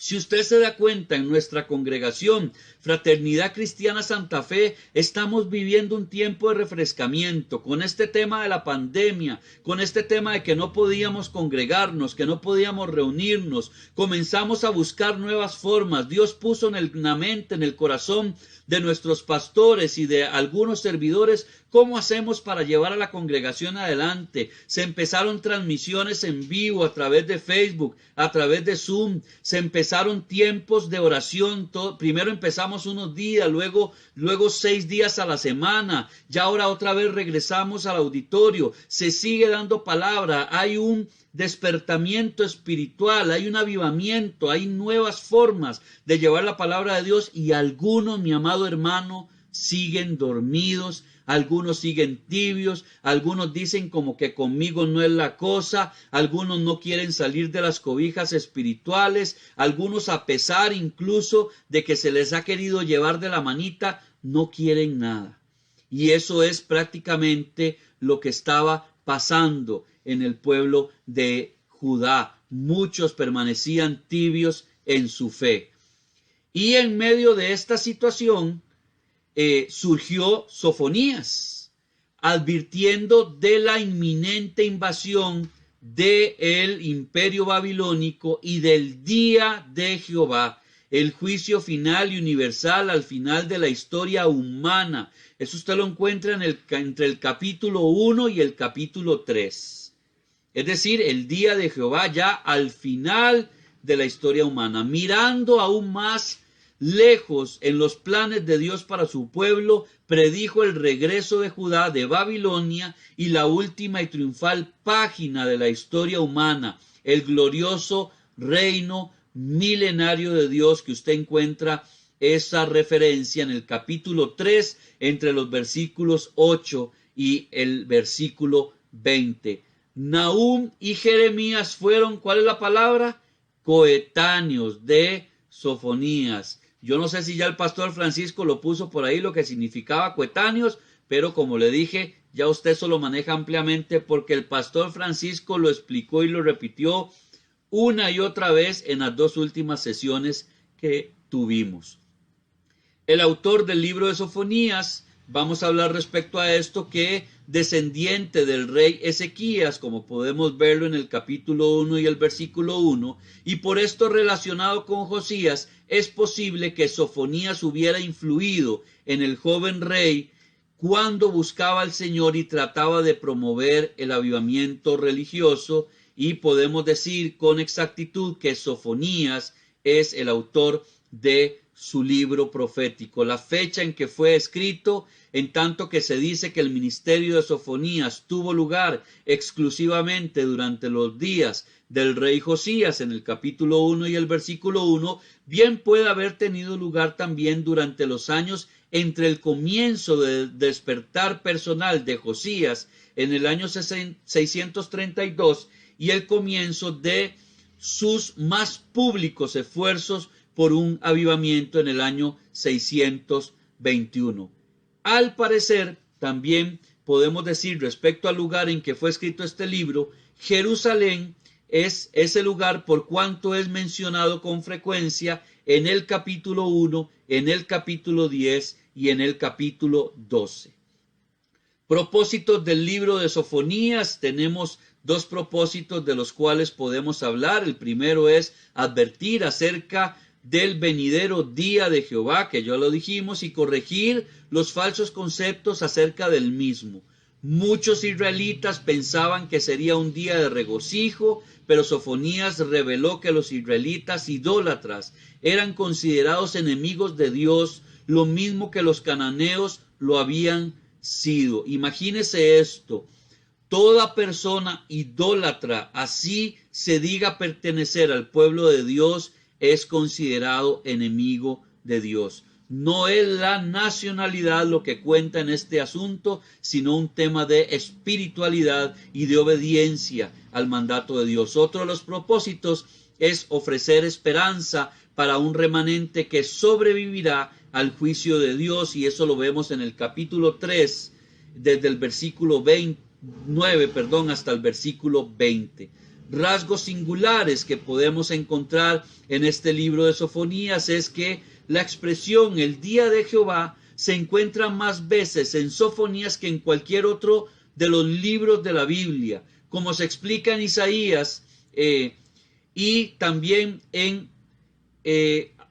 Si usted se da cuenta, en nuestra congregación, Fraternidad Cristiana Santa Fe, estamos viviendo un tiempo de refrescamiento con este tema de la pandemia, con este tema de que no podíamos congregarnos, que no podíamos reunirnos. Comenzamos a buscar nuevas formas. Dios puso en la mente, en el corazón de nuestros pastores y de algunos servidores, ¿cómo hacemos para llevar a la congregación adelante? Se empezaron transmisiones en vivo a través de Facebook, a través de Zoom, se empezaron tiempos de oración, primero empezamos unos días, luego 6 días a la semana, ya ahora otra vez regresamos al auditorio, se sigue dando palabra, hay un despertamiento espiritual, hay un avivamiento, hay nuevas formas de llevar la palabra de Dios y algunos, mi amado hermano, siguen dormidos, algunos siguen tibios, algunos dicen como que conmigo no es la cosa, algunos no quieren salir de las cobijas espirituales, algunos a pesar incluso de que se les ha querido llevar de la manita, no quieren nada. Y eso es prácticamente lo que estaba pasando en el pueblo de Judá. Muchos permanecían tibios en su fe. Y en medio de esta situación surgió Sofonías, advirtiendo de la inminente invasión del imperio babilónico y del día de Jehová, el juicio final y universal al final de la historia humana. Eso usted lo encuentra entre el capítulo 1 y el capítulo 3. Es decir, el día de Jehová ya al final de la historia humana, mirando aún más lejos en los planes de Dios para su pueblo, predijo el regreso de Judá de Babilonia y la última y triunfal página de la historia humana, el glorioso reino milenario de Dios, que usted encuentra esa referencia en el capítulo 3 entre los versículos 8 y el versículo 20. Nahum y Jeremías fueron, ¿cuál es la palabra? Coetáneos de Sofonías. Yo no sé si ya el pastor Francisco lo puso por ahí lo que significaba coetáneos, pero como le dije, ya usted eso lo maneja ampliamente porque el pastor Francisco lo explicó y lo repitió una y otra vez en las 2 últimas sesiones que tuvimos. El autor del libro de Sofonías, vamos a hablar respecto a esto, que descendiente del rey Ezequías, como podemos verlo en el capítulo 1 y el versículo 1, y por esto relacionado con Josías, es posible que Sofonías hubiera influido en el joven rey cuando buscaba al Señor y trataba de promover el avivamiento religioso, y podemos decir con exactitud que Sofonías es el autor de su libro profético. La fecha en que fue escrito, en tanto que se dice que el ministerio de Sofonías tuvo lugar exclusivamente durante los días del rey Josías en el capítulo 1 y el versículo 1, bien puede haber tenido lugar también durante los años entre el comienzo del despertar personal de Josías en el año 632 y el comienzo de sus más públicos esfuerzos por un avivamiento en el año 621. Al parecer, también podemos decir respecto al lugar en que fue escrito este libro, Jerusalén es ese lugar por cuanto es mencionado con frecuencia en el capítulo 1, en el capítulo 10 y en el capítulo 12. Propósitos del libro de Sofonías. Tenemos 2 propósitos de los cuales podemos hablar. El primero es advertir acerca del venidero día de Jehová, que ya lo dijimos, y corregir los falsos conceptos acerca del mismo. Muchos israelitas pensaban que sería un día de regocijo, pero Sofonías reveló que los israelitas idólatras eran considerados enemigos de Dios, lo mismo que los cananeos lo habían sido. Imagínese esto: toda persona idólatra, así se diga pertenecer al pueblo de Dios, es considerado enemigo de Dios. No es la nacionalidad lo que cuenta en este asunto, sino un tema de espiritualidad y de obediencia al mandato de Dios. Otro de los propósitos es ofrecer esperanza para un remanente que sobrevivirá al juicio de Dios, y eso lo vemos en el capítulo 3, desde el versículo 9, hasta el versículo 20. Rasgos singulares que podemos encontrar en este libro de Sofonías es que la expresión el día de Jehová se encuentra más veces en Sofonías que en cualquier otro de los libros de la Biblia, como se explica en Isaías y también en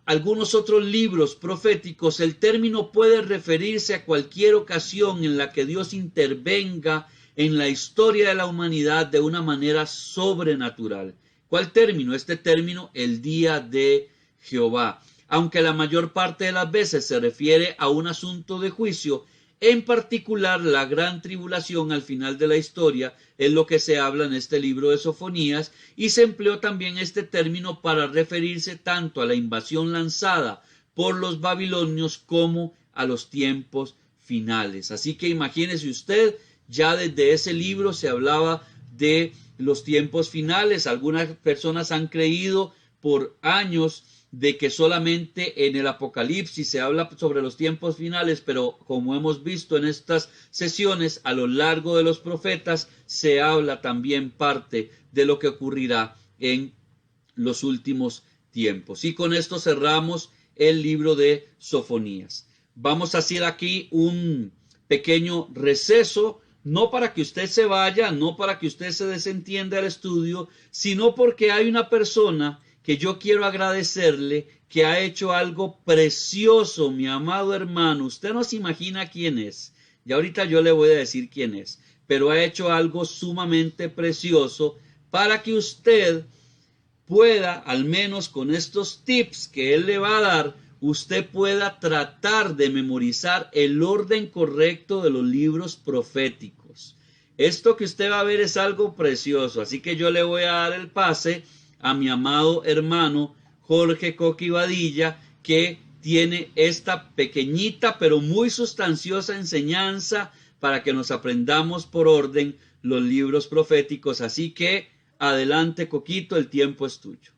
algunos otros libros proféticos. El término puede referirse a cualquier ocasión en la que Dios intervenga en la historia de la humanidad de una manera sobrenatural. ¿Cuál término? Este término, el día de Jehová. Aunque la mayor parte de las veces se refiere a un asunto de juicio, en particular la gran tribulación al final de la historia es lo que se habla en este libro de Sofonías, y se empleó también este término para referirse tanto a la invasión lanzada por los babilonios como a los tiempos finales. Así que imagínese usted, ya desde ese libro se hablaba de los tiempos finales. Algunas personas han creído por años de que solamente en el Apocalipsis se habla sobre los tiempos finales, pero como hemos visto en estas sesiones, a lo largo de los profetas se habla también parte de lo que ocurrirá en los últimos tiempos. Y con esto cerramos el libro de Sofonías. Vamos a hacer aquí un pequeño receso, no para que usted se vaya, no para que usted se desentienda del estudio, sino porque hay una persona que yo quiero agradecerle, que ha hecho algo precioso, mi amado hermano. Usted no se imagina quién es, y ahorita yo le voy a decir quién es, pero ha hecho algo sumamente precioso para que usted pueda, al menos con estos tips que él le va a dar, usted pueda tratar de memorizar el orden correcto de los libros proféticos. Esto que usted va a ver es algo precioso, así que yo le voy a dar el pase a mi amado hermano Jorge Coqui Badilla, que tiene esta pequeñita pero muy sustanciosa enseñanza para que nos aprendamos por orden los libros proféticos. Así que adelante, Coquito, el tiempo es tuyo.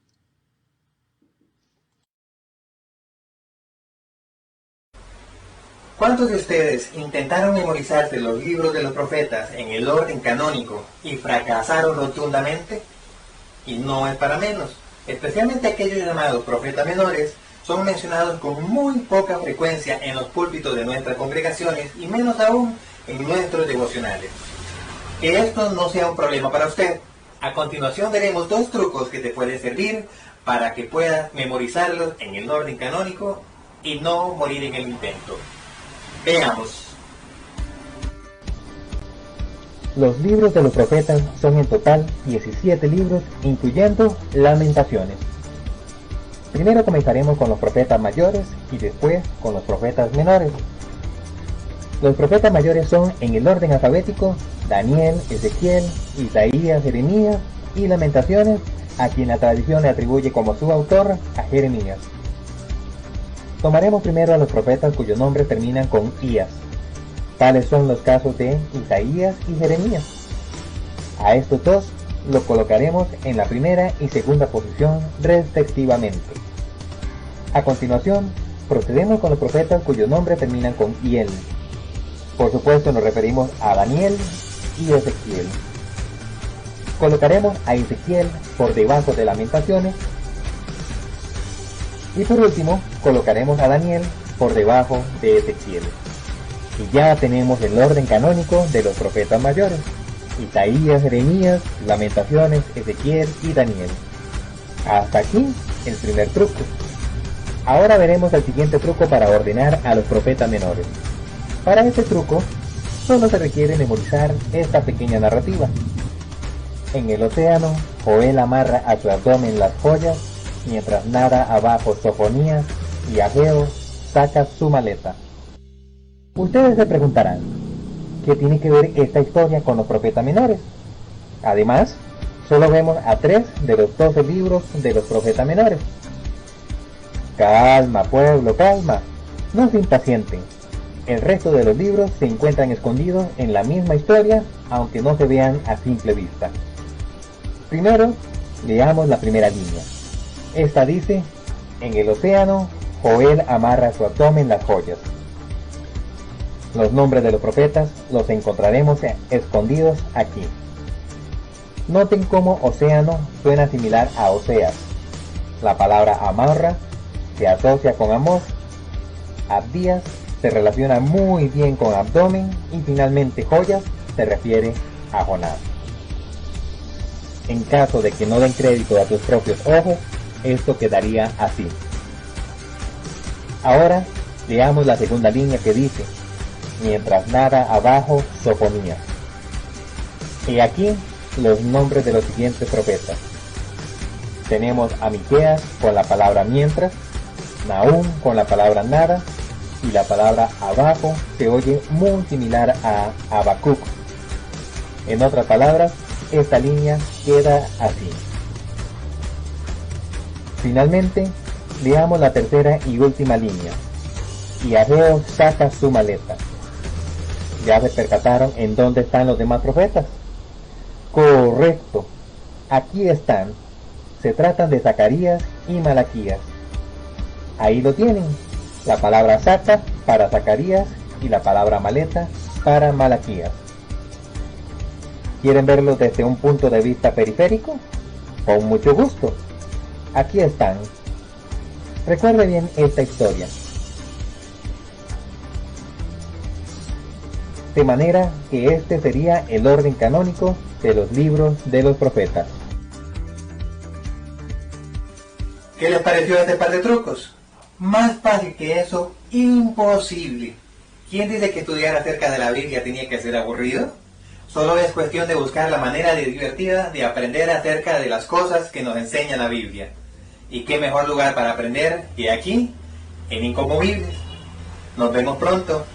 ¿Cuántos de ustedes intentaron memorizarse los libros de los profetas en el orden canónico y fracasaron rotundamente? Y no es para menos. Especialmente aquellos llamados profetas menores son mencionados con muy poca frecuencia en los púlpitos de nuestras congregaciones y menos aún en nuestros devocionales. Que esto no sea un problema para usted. A continuación veremos 2 trucos que te pueden servir para que puedas memorizarlos en el orden canónico y no morir en el intento. Veamos. Los libros de los profetas son en total 17 libros, incluyendo Lamentaciones. Primero comenzaremos con los profetas mayores y después con los profetas menores. Los profetas mayores son, en el orden alfabético, Daniel, Ezequiel, Isaías, Jeremías y Lamentaciones, a quien la tradición le atribuye como su autor a Jeremías. Tomaremos primero a los profetas cuyos nombres terminan con Ías. Tales son los casos de Isaías y Jeremías. A estos dos los colocaremos en la primera y segunda posición respectivamente. A continuación, procedemos con los profetas cuyos nombres terminan con Iel. Por supuesto nos referimos a Daniel y Ezequiel. Colocaremos a Ezequiel por debajo de Lamentaciones. Y por último, colocaremos a Daniel por debajo de Ezequiel. Y ya tenemos el orden canónico de los profetas mayores: Isaías, Jeremías, Lamentaciones, Ezequiel y Daniel. Hasta aquí el primer truco. Ahora veremos el siguiente truco para ordenar a los profetas menores. Para este truco, solo se requiere memorizar esta pequeña narrativa. En el océano, Joel amarra a su abdomen las joyas, mientras nada abajo Sofonías, y Ageo saca su maleta. Ustedes se preguntarán, ¿qué tiene que ver esta historia con los profetas menores? Además, solo vemos a 3 de los 12 libros de los profetas menores. Calma, pueblo, calma. No se impacienten. El resto de los libros se encuentran escondidos en la misma historia, aunque no se vean a simple vista. Primero, leamos la primera línea. Esta dice: en el océano, Joel amarra su abdomen las joyas. Los nombres de los profetas los encontraremos escondidos aquí. Noten cómo océano suena similar a Oseas. La palabra amarra se asocia con Amós. Abdías se relaciona muy bien con abdomen y finalmente joyas se refiere a Jonás. En caso de que no den crédito a tus propios ojos, esto quedaría así. Ahora leamos la segunda línea que dice: mientras nada abajo Sofonías. Y aquí los nombres de los siguientes profetas. Tenemos a Miqueas con la palabra mientras, Nahum con la palabra nada, y la palabra abajo se oye muy similar a Habacuc. En otras palabras, esta línea queda así. Finalmente, leamos la tercera y última línea. Y Ageo saca su maleta. ¿Ya se percataron en dónde están los demás profetas? Correcto, aquí están. Se tratan de Zacarías y Malaquías. Ahí lo tienen. La palabra saca para Zacarías y la palabra maleta para Malaquías. ¿Quieren verlo desde un punto de vista periférico? Con mucho gusto. Aquí están. Recuerde bien esta historia. De manera que este sería el orden canónico de los libros de los profetas. ¿Qué les pareció este par de trucos? Más fácil que eso, imposible. ¿Quién dice que estudiar acerca de la Biblia tenía que ser aburrido? Solo es cuestión de buscar la manera divertida de aprender acerca de las cosas que nos enseña la Biblia. ¿Y qué mejor lugar para aprender que aquí, en Inconmovibles? Nos vemos pronto.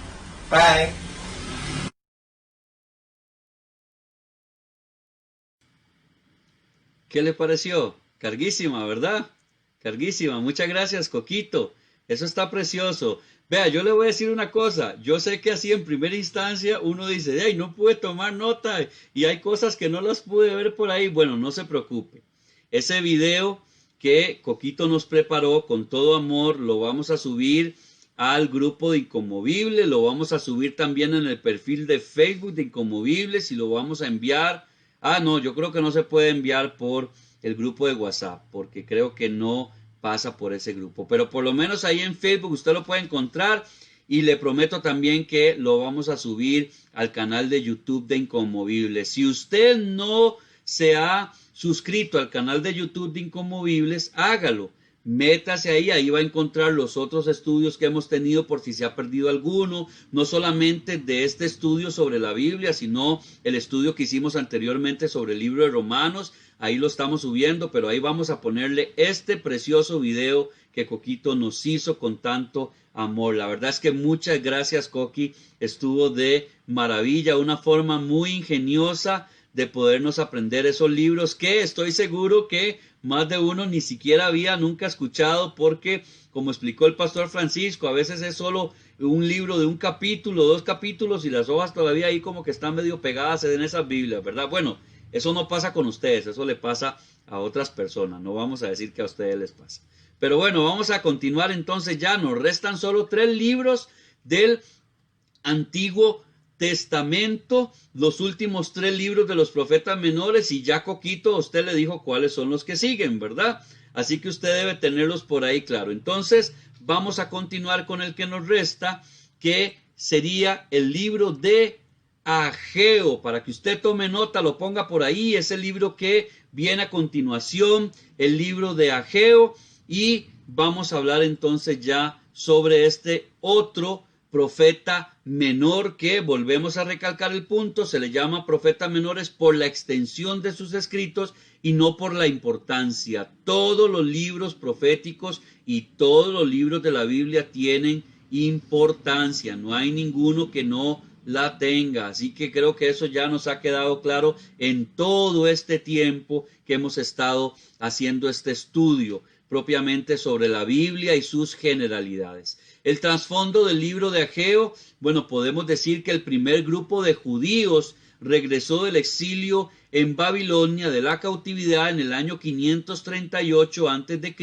Bye. ¿Qué le pareció? Carguísima, ¿verdad? Carguísima. Muchas gracias, Coquito. Eso está precioso. Vea, yo le voy a decir una cosa. Yo sé que así en primera instancia uno dice, ay, no pude tomar nota y hay cosas que no las pude ver por ahí. Bueno, no se preocupe. Ese video que Coquito nos preparó con todo amor lo vamos a subir al grupo de Inconmovibles, lo vamos a subir también en el perfil de Facebook de Inconmovibles y lo vamos a enviar. Ah, no, yo creo que no se puede enviar por el grupo de WhatsApp, porque creo que no pasa por ese grupo. Pero por lo menos ahí en Facebook usted lo puede encontrar y le prometo también que lo vamos a subir al canal de YouTube de Inconmovibles. Si usted no se ha suscrito al canal de YouTube de Inconmovibles, hágalo. Métase ahí, ahí va a encontrar los otros estudios que hemos tenido por si se ha perdido alguno, no solamente de este estudio sobre la Biblia, sino el estudio que hicimos anteriormente sobre el libro de Romanos. Ahí lo estamos subiendo, pero ahí vamos a ponerle este precioso video que Coquito nos hizo con tanto amor. La verdad es que muchas gracias, Coqui, estuvo de maravilla, una forma muy ingeniosa de podernos aprender esos libros que estoy seguro que más de uno ni siquiera había nunca escuchado, porque como explicó el pastor Francisco, a veces es solo un libro de un capítulo, 2 capítulos y las hojas todavía ahí como que están medio pegadas en esas Biblias, ¿verdad? Bueno, eso no pasa con ustedes, eso le pasa a otras personas, no vamos a decir que a ustedes les pasa. Pero bueno, vamos a continuar entonces ya, nos restan solo 3 libros del Antiguo Testamento, los últimos 3 libros de los profetas menores, y ya Coquito usted le dijo cuáles son los que siguen, ¿verdad? Así que usted debe tenerlos por ahí claro. Entonces vamos a continuar con el que nos resta, que sería el libro de Ageo. Para que usted tome nota, lo ponga por ahí, es el libro que viene a continuación, el libro de Ageo, y vamos a hablar entonces ya sobre este otro profeta menor que, volvemos a recalcar el punto, se le llama profeta menores por la extensión de sus escritos y no por la importancia. Todos los libros proféticos y todos los libros de la Biblia tienen importancia, no hay ninguno que no la tenga. Así que creo que eso ya nos ha quedado claro en todo este tiempo que hemos estado haciendo este estudio propiamente sobre la Biblia y sus generalidades. El trasfondo del libro de Ageo, bueno, podemos decir que el primer grupo de judíos regresó del exilio en Babilonia de la cautividad en el año 538 a.C.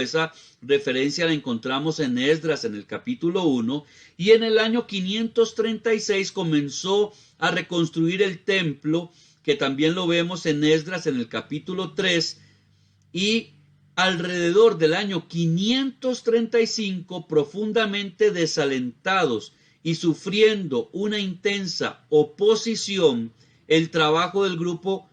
Esa referencia la encontramos en Esdras en el capítulo 1. Y en el año 536 comenzó a reconstruir el templo, que también lo vemos en Esdras en el capítulo 3. Y alrededor del año 535, profundamente desalentados y sufriendo una intensa oposición, el trabajo del grupo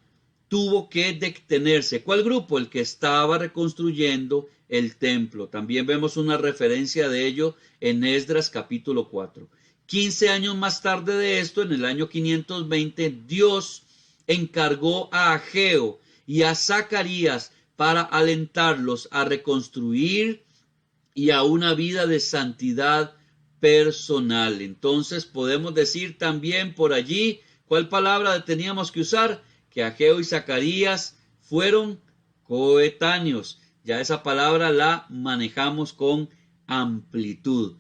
tuvo que detenerse. ¿Cuál grupo? El que estaba reconstruyendo el templo. También vemos una referencia de ello en Esdras capítulo 4. 15 años más tarde de esto, en el año 520, Dios encargó a Ageo y a Zacarías para alentarlos a reconstruir y a una vida de santidad personal. Entonces podemos decir también por allí, ¿cuál palabra teníamos que usar? Que Ageo y Zacarías fueron coetáneos. Ya esa palabra la manejamos con amplitud.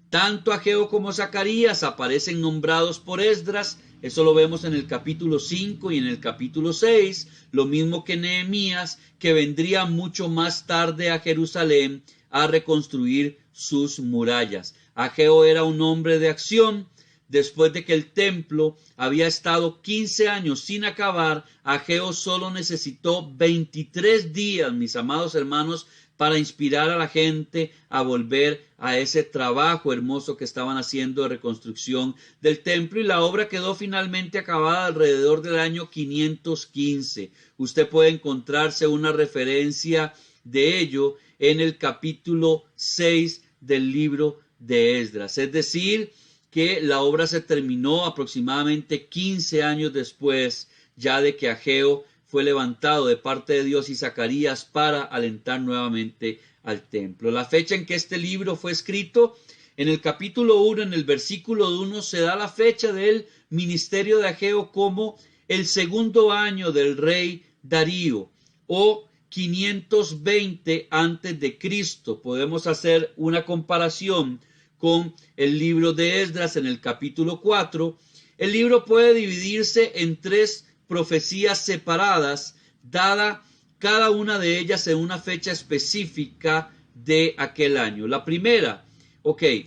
Tanto Ageo como Zacarías aparecen nombrados por Esdras. Eso lo vemos en el capítulo 5 y en el capítulo 6. Lo mismo que Nehemías, que vendría mucho más tarde a Jerusalén a reconstruir sus murallas. Ageo era un hombre de acción. Después de que el templo había estado 15 años sin acabar, Ageo solo necesitó 23 días, mis amados hermanos, para inspirar a la gente a volver a ese trabajo hermoso que estaban haciendo de reconstrucción del templo, y la obra quedó finalmente acabada alrededor del año 515. Usted puede encontrarse una referencia de ello en el capítulo 6 del libro de Esdras. Es decir, que la obra se terminó aproximadamente 15 años después ya de que Ageo fue levantado de parte de Dios y Zacarías para alentar nuevamente al templo. La fecha en que este libro fue escrito, en el capítulo 1, en el versículo 1, se da la fecha del ministerio de Ageo como el segundo año del rey Darío, o 520 antes de Cristo. Podemos hacer una comparación con el libro de Esdras en el capítulo 4. El libro puede dividirse en 3 profecías separadas, dada cada una de ellas en una fecha específica de aquel año. La primera,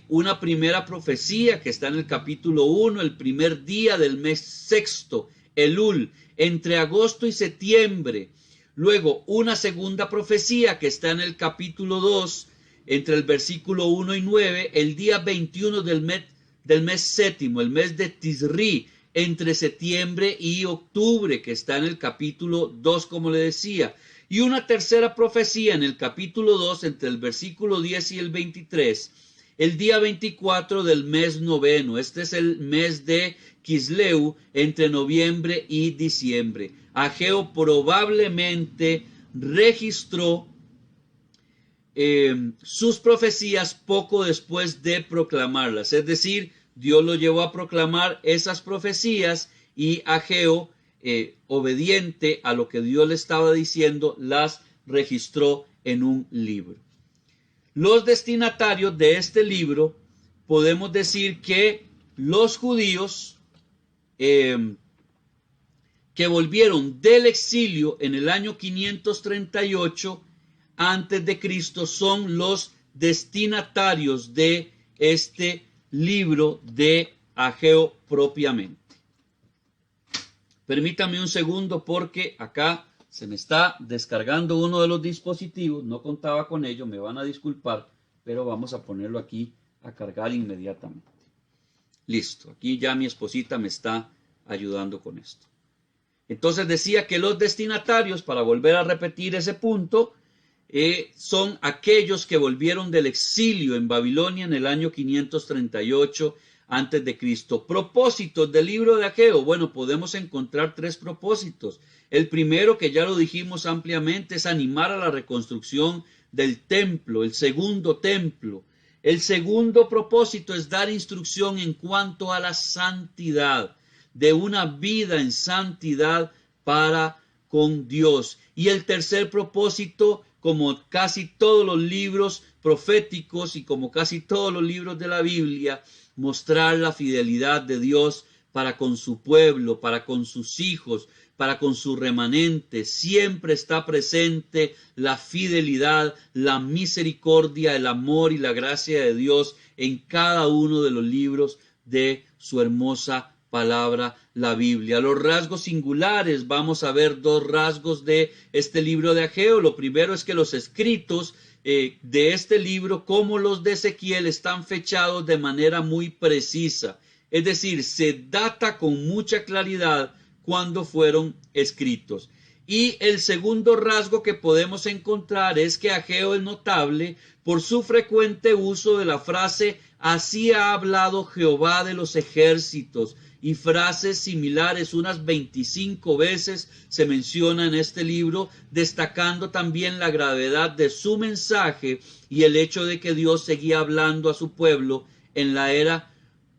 una primera profecía que está en el capítulo 1, el primer día del mes sexto, Elul, entre agosto y septiembre. Luego, una segunda profecía que está en el capítulo 2, entre el versículo 1 y 9, el día 21 del mes séptimo, el mes de Tisri, entre septiembre y octubre, que está en el capítulo 2, como le decía. Y una tercera profecía en el capítulo 2, entre el versículo 10 y el 23, el día 24 del mes noveno. Este es el mes de Quisleu, entre noviembre y diciembre. Ageo probablemente registró sus profecías poco después de proclamarlas. Es decir, Dios lo llevó a proclamar esas profecías y Ageo, obediente a lo que Dios le estaba diciendo, las registró en un libro. Los destinatarios de este libro, podemos decir que los judíos que volvieron del exilio en el año 538 antes de Cristo son los destinatarios de este libro de Ageo propiamente. Permítame un segundo porque acá se me está descargando uno de los dispositivos, no contaba con ello, me van a disculpar, pero vamos a ponerlo aquí a cargar inmediatamente. Listo, aquí ya mi esposita me está ayudando con esto. Entonces decía que los destinatarios, para volver a repetir ese punto, son aquellos que volvieron del exilio en Babilonia en el año 538 antes de Cristo. Propósitos del libro de Ageo. Bueno, podemos encontrar 3 propósitos. El primero, que ya lo dijimos ampliamente, es animar a la reconstrucción del templo, el segundo templo. El segundo propósito es dar instrucción en cuanto a la santidad, de una vida en santidad para con Dios. Y el tercer propósito, como casi todos los libros, proféticos y como casi todos los libros de la Biblia, mostrar la fidelidad de Dios para con su pueblo, para con sus hijos, para con su remanente. Siempre está presente la fidelidad, la misericordia, el amor y la gracia de Dios en cada uno de los libros de su hermosa palabra, la Biblia. Los rasgos singulares, vamos a ver dos rasgos de este libro de Ageo. Lo primero es que los escritos de este libro, como los de Ezequiel, están fechados de manera muy precisa. Es decir, se data con mucha claridad cuando fueron escritos. Y el segundo rasgo que podemos encontrar es que Ageo es notable por su frecuente uso de la frase «Así ha hablado Jehová de los ejércitos», y frases similares unas 25 veces se menciona en este libro, destacando también la gravedad de su mensaje y el hecho de que Dios seguía hablando a su pueblo en la era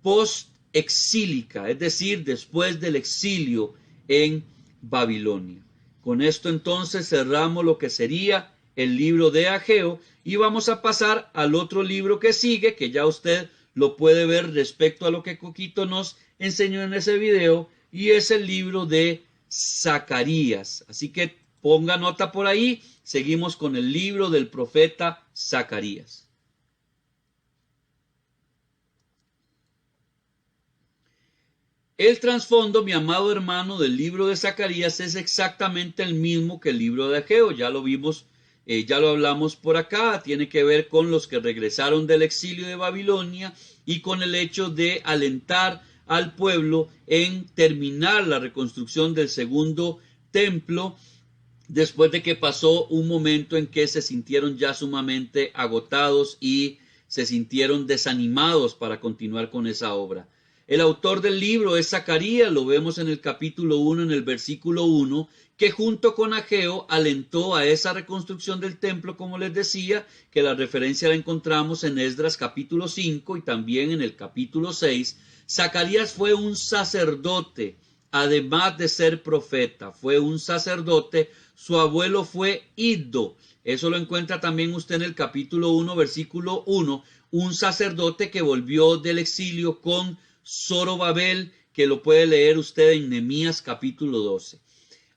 post-exílica, es decir, después del exilio en Babilonia. Con esto entonces cerramos lo que sería el libro de Ageo y vamos a pasar al otro libro que sigue, que ya usted lo puede ver respecto a lo que Coquito nos enseñó en ese video, y es el libro de Zacarías. Así que ponga nota por ahí, seguimos con el libro del profeta Zacarías. El trasfondo, mi amado hermano, del libro de Zacarías es exactamente el mismo que el libro de Ageo. Ya lo vimos, ya lo hablamos por acá. Tiene que ver con los que regresaron del exilio de Babilonia y con el hecho de alentar al pueblo en terminar la reconstrucción del segundo templo después de que pasó un momento en que se sintieron ya sumamente agotados y se sintieron desanimados para continuar con esa obra. El autor del libro es Zacarías, lo vemos en el capítulo 1, en el versículo 1, que junto con Ageo alentó a esa reconstrucción del templo, como les decía, que la referencia la encontramos en Esdras capítulo 5 y también en el capítulo 6. Zacarías fue un sacerdote, además de ser profeta, fue un sacerdote. Su abuelo fue Iddo, eso lo encuentra también usted en el capítulo 1, versículo 1, un sacerdote que volvió del exilio con Zorobabel, que lo puede leer usted en Nehemías capítulo 12.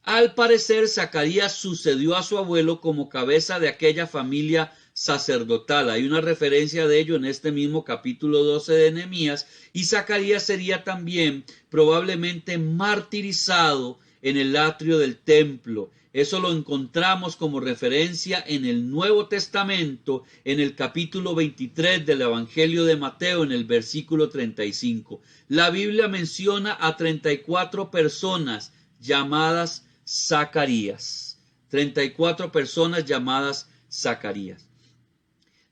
Al parecer, Zacarías sucedió a su abuelo como cabeza de aquella familia sacerdotal. Hay una referencia de ello en este mismo capítulo 12 de Nehemías, y Zacarías sería también probablemente martirizado en el atrio del templo. Eso lo encontramos como referencia en el Nuevo Testamento, en el capítulo 23 del Evangelio de Mateo, en el versículo 35. La Biblia menciona a 34 personas llamadas Zacarías. 34 personas llamadas Zacarías.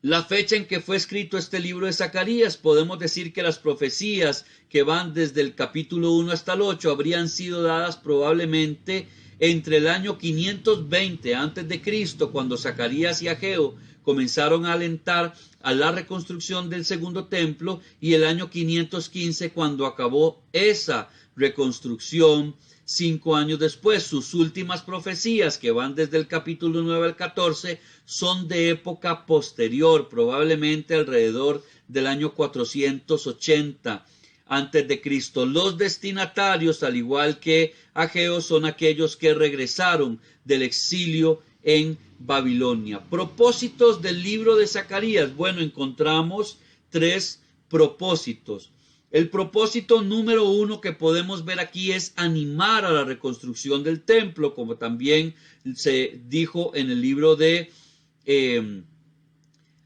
La fecha en que fue escrito este libro de Zacarías, podemos decir que las profecías que van desde el capítulo 1 hasta el 8 habrían sido dadas probablemente entre el año 520 a.C., cuando Zacarías y Ageo comenzaron a alentar a la reconstrucción del segundo templo, y el año 515 cuando acabó esa reconstrucción. 5 años después, sus últimas profecías, que van desde el capítulo 9 al 14, son de época posterior, probablemente alrededor del año 480 antes de Cristo. Los destinatarios, al igual que Ageo, son aquellos que regresaron del exilio en Babilonia. Propósitos del libro de Zacarías. Bueno, encontramos 3 propósitos. El propósito número 1 que podemos ver aquí es animar a la reconstrucción del templo, como también se dijo en el libro de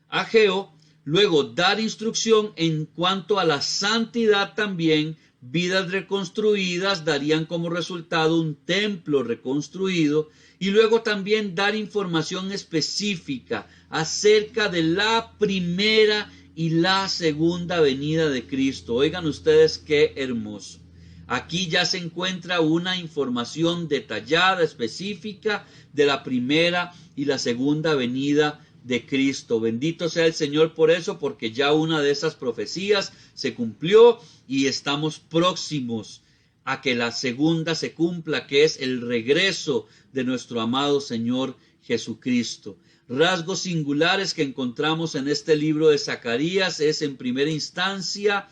Ageo. Luego, dar instrucción en cuanto a la santidad también. Vidas reconstruidas darían como resultado un templo reconstruido. Y luego también dar información específica acerca de la primera y la segunda venida de Cristo. Oigan ustedes qué hermoso. Aquí ya se encuentra una información detallada, específica, de la primera y la segunda venida de Cristo. Bendito sea el Señor por eso, porque ya una de esas profecías se cumplió y estamos próximos a que la segunda se cumpla, que es el regreso de nuestro amado Señor Jesucristo. rasgos singulares que encontramos en este libro de Zacarías es, en primera instancia,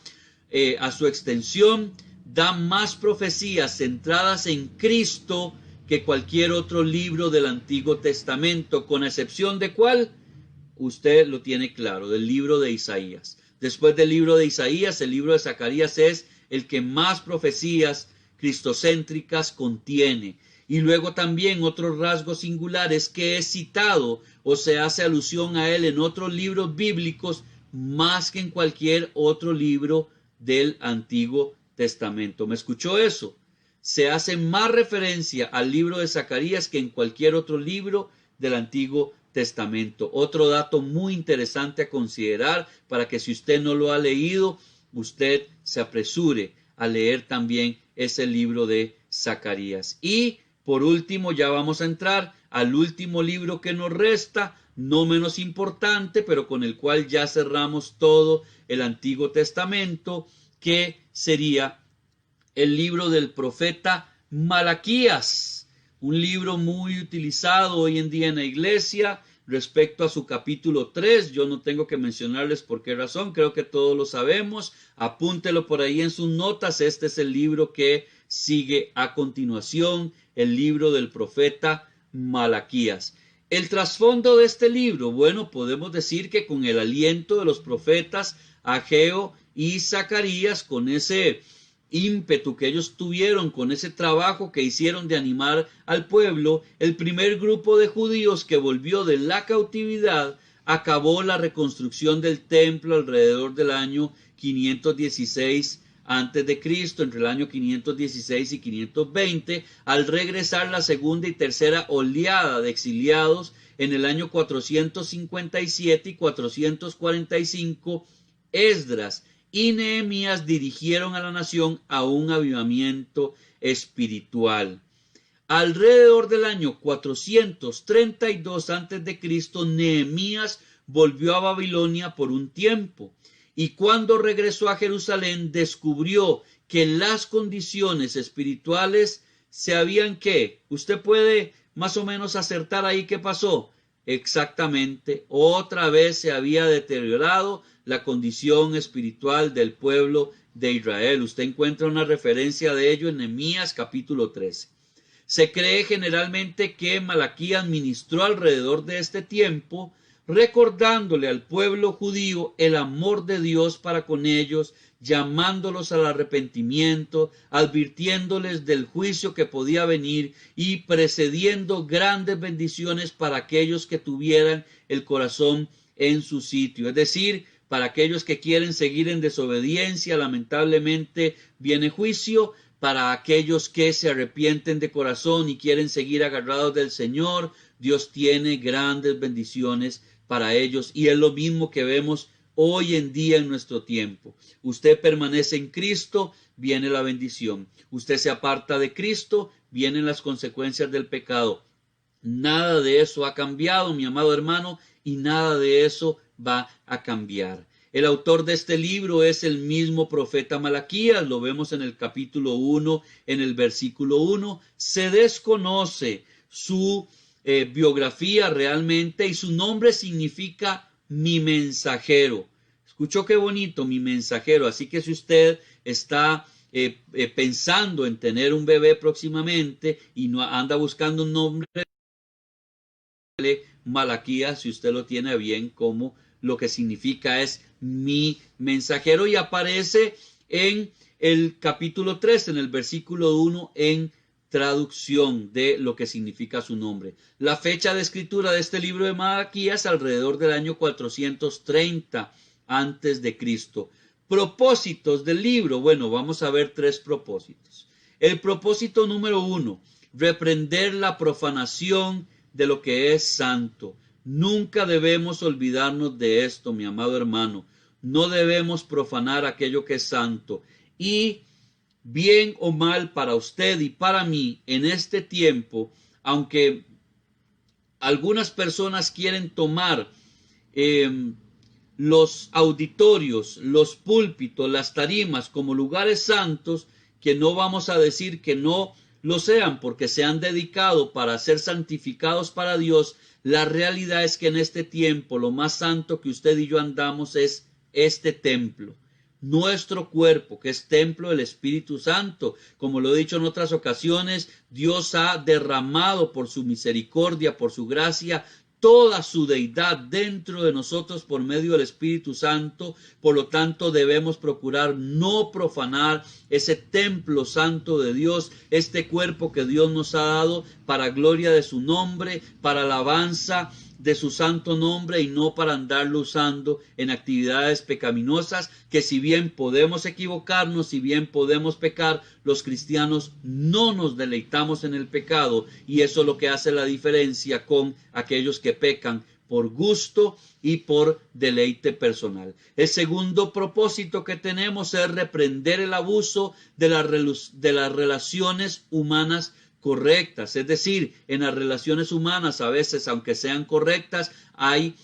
a su extensión, da más profecías centradas en Cristo que cualquier otro libro del Antiguo Testamento, con excepción de ¿cuál? Usted lo tiene claro, del libro de Isaías. Después del libro de Isaías, el libro de Zacarías es el que más profecías cristocéntricas contiene. Y luego también otro rasgo singular es que es citado o se hace alusión a él en otros libros bíblicos más que en cualquier otro libro del Antiguo Testamento. ¿Me escuchó eso? Se hace más referencia al libro de Zacarías que en cualquier otro libro del Antiguo Testamento. Otro dato muy interesante a considerar para que, si usted no lo ha leído, usted se apresure a leer también ese libro de Zacarías. Y por último, ya vamos a entrar al último libro que nos resta, no menos importante, pero con el cual ya cerramos todo el Antiguo Testamento, que sería el libro del profeta Malaquías, un libro muy utilizado hoy en día en la iglesia respecto a su capítulo 3. Yo no tengo que mencionarles por qué razón, creo que todos lo sabemos. Apúntelo por ahí en sus notas. Este es el libro que sigue a continuación, el libro del profeta Malaquías. El trasfondo de este libro, bueno, podemos decir que con el aliento de los profetas Ageo y Zacarías, con ese ímpetu que ellos tuvieron, con ese trabajo que hicieron de animar al pueblo, el primer grupo de judíos que volvió de la cautividad acabó la reconstrucción del templo alrededor del año 516 antes de Cristo, entre el año 516 y 520, al regresar la segunda y tercera oleada de exiliados en el año 457 y 445, Esdras y Nehemías dirigieron a la nación a un avivamiento espiritual. Alrededor del año 432 a.C., Nehemías volvió a Babilonia por un tiempo, y cuando regresó a Jerusalén descubrió que las condiciones espirituales se habían ¿qué? Usted puede más o menos acertar ahí qué pasó. Exactamente, otra vez se había deteriorado la condición espiritual del pueblo de Israel. Usted encuentra una referencia de ello en Nehemías capítulo 13. Se cree generalmente que Malaquías ministró alrededor de este tiempo, recordándole al pueblo judío el amor de Dios para con ellos, llamándolos al arrepentimiento, advirtiéndoles del juicio que podía venir y precediendo grandes bendiciones para aquellos que tuvieran el corazón en su sitio. Es decir, para aquellos que quieren seguir en desobediencia, lamentablemente viene juicio. Para aquellos que se arrepienten de corazón y quieren seguir agarrados del Señor, Dios tiene grandes bendiciones para ellos. Y es lo mismo que vemos hoy en día en nuestro tiempo. Usted permanece en Cristo, viene la bendición. Usted se aparta de Cristo, vienen las consecuencias del pecado. Nada de eso ha cambiado, mi amado hermano, y nada de eso va a cambiar. El autor de este libro es el mismo profeta Malaquías, lo vemos en el capítulo 1, en el versículo 1. Se desconoce su biografía realmente, y su nombre significa mi mensajero. Escuchó qué bonito, mi mensajero. Así que si usted está pensando en tener un bebé próximamente y no anda buscando un nombre, Malaquías, si usted lo tiene bien, como lo que significa es mi mensajero, y aparece en el capítulo 3, en el versículo 1, en traducción de lo que significa su nombre. La fecha de escritura de este libro de Malaquías alrededor del año 430 antes de Cristo. Propósitos del libro. Bueno, vamos a ver 3 propósitos. El propósito número 1, reprender la profanación de lo que es santo. Nunca debemos olvidarnos de esto, mi amado hermano. No debemos profanar aquello que es santo. Y bien o mal para usted y para mí en este tiempo, aunque algunas personas quieren tomar los auditorios, los púlpitos, las tarimas como lugares santos, que no vamos a decir que no lo sean porque se han dedicado para ser santificados para Dios, la realidad es que en este tiempo lo más santo que usted y yo andamos es este templo. Nuestro cuerpo, que es templo del Espíritu Santo. Como lo he dicho en otras ocasiones, Dios ha derramado por su misericordia, por su gracia, toda su deidad dentro de nosotros por medio del Espíritu Santo. Por lo tanto, debemos procurar no profanar ese templo santo de Dios, este cuerpo que Dios nos ha dado para gloria de su nombre, para alabanza de su santo nombre, y no para andarlo usando en actividades pecaminosas, que si bien podemos equivocarnos, si bien podemos pecar, los cristianos no nos deleitamos en el pecado, y eso es lo que hace la diferencia con aquellos que pecan por gusto y por deleite personal. El segundo propósito que tenemos es reprender el abuso de las relaciones humanas correctas. Es decir, en las relaciones humanas, a veces, aunque sean correctas, hay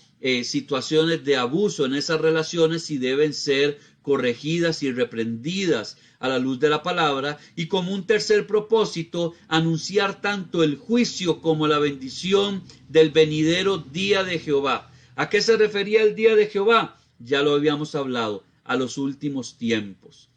situaciones de abuso en esas relaciones y deben ser corregidas y reprendidas a la luz de la palabra. Y como un tercer propósito, anunciar tanto el juicio como la bendición del venidero día de Jehová. ¿A qué se refería el día de Jehová? Ya lo habíamos hablado, a los últimos tiempos,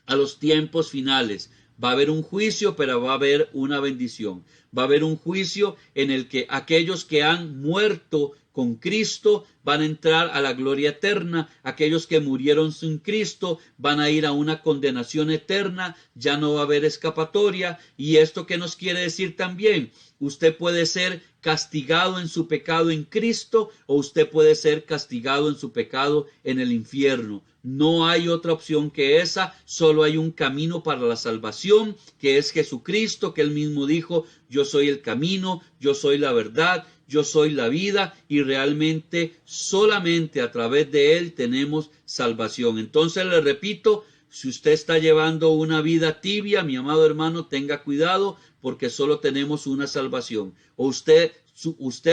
a los tiempos finales. Va a haber un juicio, pero va a haber una bendición. Va a haber un juicio en el que aquellos que han muerto con Cristo van a entrar a la gloria eterna. Aquellos que murieron sin Cristo van a ir a una condenación eterna. Ya no va a haber escapatoria. ¿Y esto qué nos quiere decir también? Usted puede ser castigado en su pecado en Cristo, o usted puede ser castigado en su pecado en el infierno. No hay otra opción que esa. Solo hay un camino para la salvación, que es Jesucristo, que él mismo dijo: yo soy el camino, yo soy la verdad, yo soy la vida, y realmente solamente a través de él tenemos salvación. Entonces le repito, si usted está llevando una vida tibia, mi amado hermano, tenga cuidado, porque solo tenemos una salvación. O usted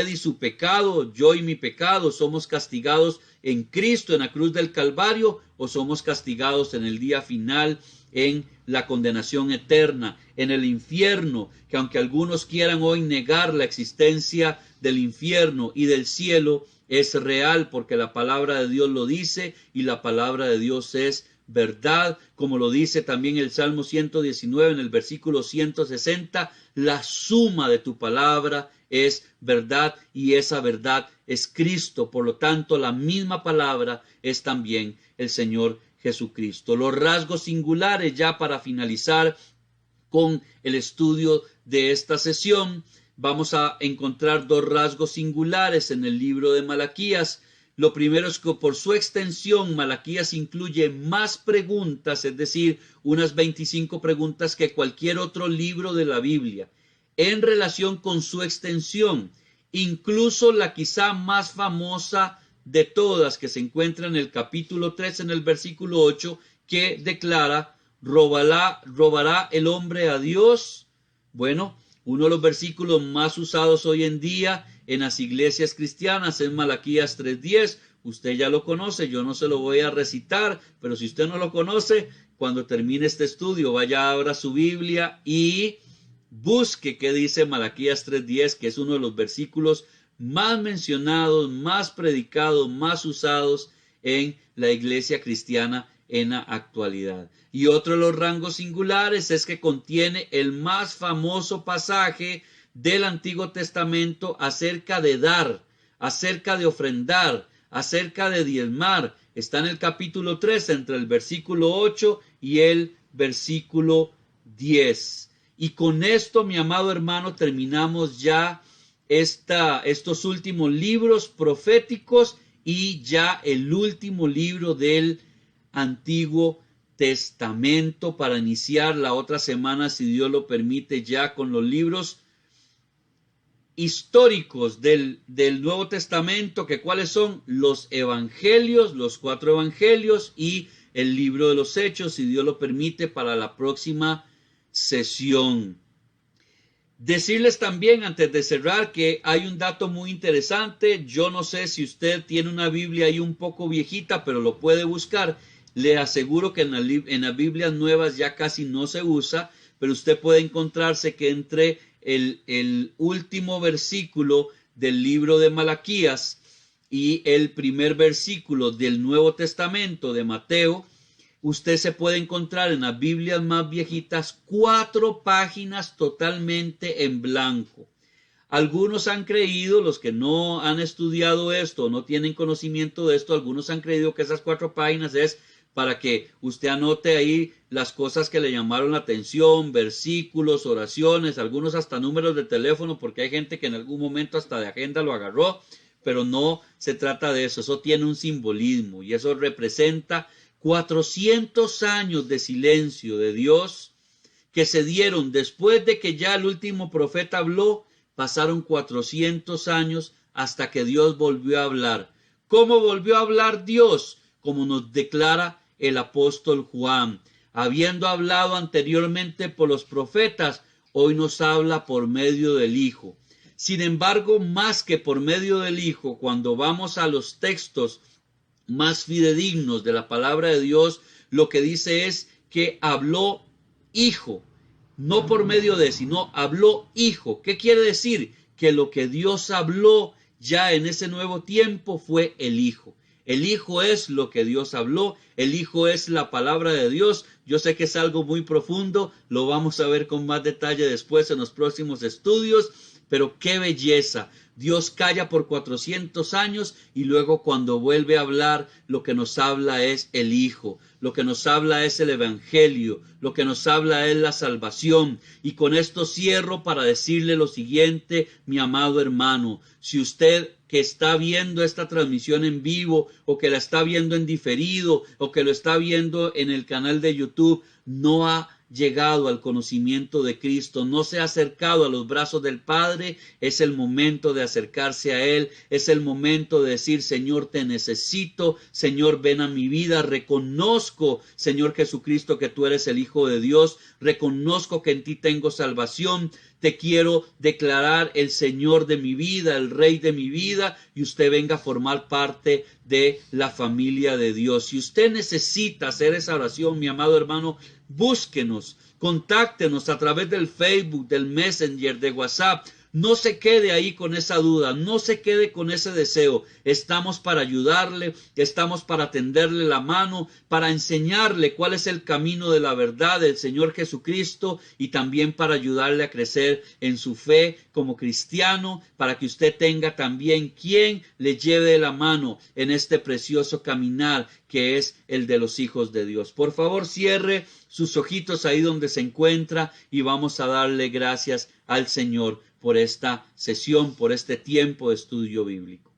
y su pecado, yo y mi pecado, somos castigados en Cristo, en la cruz del Calvario, o somos castigados en el día final, en la condenación eterna, en el infierno, que aunque algunos quieran hoy negar la existencia del infierno y del cielo, es real, porque la palabra de Dios lo dice, y la palabra de Dios es verdad, como lo dice también el Salmo 119 en el versículo 160, la suma de tu palabra es verdad, y esa verdad es Cristo. Por lo tanto, la misma palabra es también el Señor Jesucristo. Los rasgos singulares, ya para finalizar con el estudio de esta sesión, vamos a encontrar dos rasgos singulares en el libro de Malaquías. Lo primero es que por su extensión, Malaquías incluye más preguntas, es decir, unas 25 preguntas que cualquier otro libro de la Biblia. En relación con su extensión, incluso la quizá más famosa de todas, que se encuentra en el capítulo 3, en el versículo 8, que declara: ¿robará el hombre a Dios? Bueno, uno de los versículos más usados hoy en día en las iglesias cristianas es Malaquías 3:10. Usted ya lo conoce, yo no se lo voy a recitar, pero si usted no lo conoce, cuando termine este estudio, vaya, abra su Biblia y busque qué dice Malaquías 3:10, que es uno de los versículos más mencionados, más predicados, más usados en la iglesia cristiana en la actualidad. Y otro de los rangos singulares es que contiene el más famoso pasaje del Antiguo Testamento acerca de dar, acerca de ofrendar, acerca de diezmar. Está en el capítulo 3, entre el versículo 8 y el versículo 10. Y con esto, mi amado hermano, terminamos ya estos últimos libros proféticos y ya el último libro del Antiguo Testamento, para iniciar la otra semana, si Dios lo permite, ya con los libros históricos del Nuevo Testamento, que cuáles son los evangelios, los 4 evangelios y el libro de los Hechos, si Dios lo permite, para la próxima sesión. Decirles también, antes de cerrar, que hay un dato muy interesante. Yo no sé si usted tiene una Biblia ahí un poco viejita, pero lo puede buscar. Le aseguro que en las Biblias nuevas ya casi no se usa, pero usted puede encontrarse que entre el último versículo del libro de Malaquías y el primer versículo del Nuevo Testamento de Mateo, usted se puede encontrar en las Biblias más viejitas 4 páginas totalmente en blanco. Algunos han creído, los que no han estudiado esto, no tienen conocimiento de esto, algunos han creído que esas 4 páginas es para que usted anote ahí las cosas que le llamaron la atención, versículos, oraciones, algunos hasta números de teléfono, porque hay gente que en algún momento hasta de agenda lo agarró, pero no se trata de eso. Eso tiene un simbolismo y eso representa 400 años de silencio de Dios que se dieron después de que ya el último profeta habló. Pasaron 400 años hasta que Dios volvió a hablar. ¿Cómo volvió a hablar Dios? Como nos declara el apóstol Juan. Habiendo hablado anteriormente por los profetas, hoy nos habla por medio del Hijo. Sin embargo, más que por medio del Hijo, cuando vamos a los textos más fidedignos de la palabra de Dios, lo que dice es que habló Hijo. No por medio de, sino habló Hijo. ¿Qué quiere decir? Que lo que Dios habló ya en ese nuevo tiempo fue el Hijo. El Hijo es lo que Dios habló, el Hijo es la palabra de Dios. Yo sé que es algo muy profundo, lo vamos a ver con más detalle después en los próximos estudios, pero qué belleza. Dios calla por 400 años y luego cuando vuelve a hablar, lo que nos habla es el Hijo, lo que nos habla es el Evangelio, lo que nos habla es la salvación. Y con esto cierro para decirle lo siguiente, mi amado hermano, si usted que está viendo esta transmisión en vivo o que la está viendo en diferido o que lo está viendo en el canal de YouTube, no ha llegado al conocimiento de Cristo, no se ha acercado a los brazos del Padre, es el momento de acercarse a Él, es el momento de decir, Señor, te necesito, Señor, ven a mi vida, reconozco, Señor Jesucristo, que tú eres el Hijo de Dios, reconozco que en ti tengo salvación, te quiero declarar el Señor de mi vida, el Rey de mi vida, y usted venga a formar parte de la familia de Dios. Si usted necesita hacer esa oración, mi amado hermano, búsquenos, contáctenos a través del Facebook, del Messenger, de WhatsApp. No se quede ahí con esa duda, no se quede con ese deseo. Estamos para ayudarle, estamos para tenderle la mano, para enseñarle cuál es el camino de la verdad del Señor Jesucristo y también para ayudarle a crecer en su fe como cristiano, para que usted tenga también quien le lleve de la mano en este precioso caminar que es el de los hijos de Dios. Por favor, cierre sus ojitos ahí donde se encuentra y vamos a darle gracias al Señor por esta sesión, por este tiempo de estudio bíblico.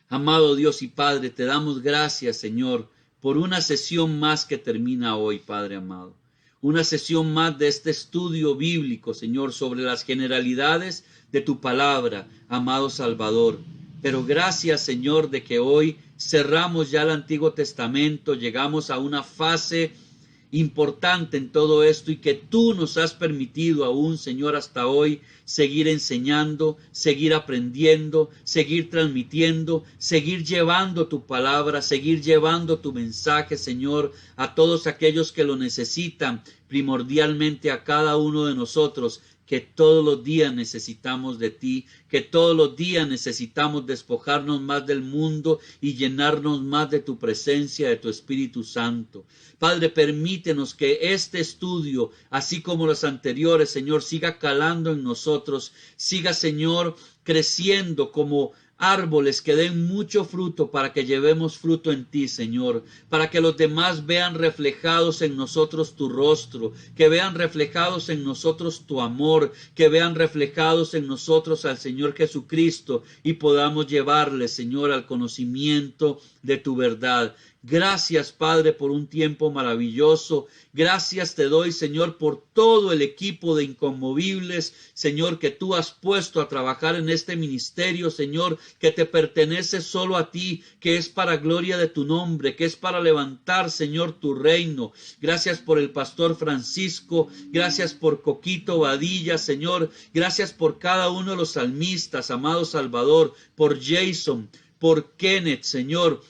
Amado Dios y Padre, te damos gracias, Señor, por una sesión más que termina hoy, Padre amado. Una sesión más de este estudio bíblico, Señor, sobre las generalidades de tu palabra, amado Salvador. Pero gracias, Señor, de que hoy cerramos ya el Antiguo Testamento, llegamos a una fase importante en todo esto y que tú nos has permitido aún, Señor, hasta hoy seguir enseñando, seguir aprendiendo, seguir transmitiendo, seguir llevando tu palabra, seguir llevando tu mensaje, Señor, a todos aquellos que lo necesitan, primordialmente a cada uno de nosotros, que todos los días necesitamos de ti, que todos los días necesitamos despojarnos más del mundo y llenarnos más de tu presencia, de tu Espíritu Santo. Padre, permítenos que este estudio, así como los anteriores, Señor, siga calando en nosotros, siga, Señor, creciendo como árboles que den mucho fruto para que llevemos fruto en ti, Señor, para que los demás vean reflejados en nosotros tu rostro, que vean reflejados en nosotros tu amor, que vean reflejados en nosotros al Señor Jesucristo y podamos llevarles, Señor, al conocimiento de tu verdad. Gracias, Padre, por un tiempo maravilloso. Gracias te doy, Señor, por todo el equipo de Inconmovibles, Señor, que tú has puesto a trabajar en este ministerio, Señor, que te pertenece solo a ti, que es para gloria de tu nombre, que es para levantar, Señor, tu reino. Gracias por el pastor Francisco, gracias por Coquito Badilla, Señor, gracias por cada uno de los salmistas, amado Salvador, por Jason, por Kenneth, Señor,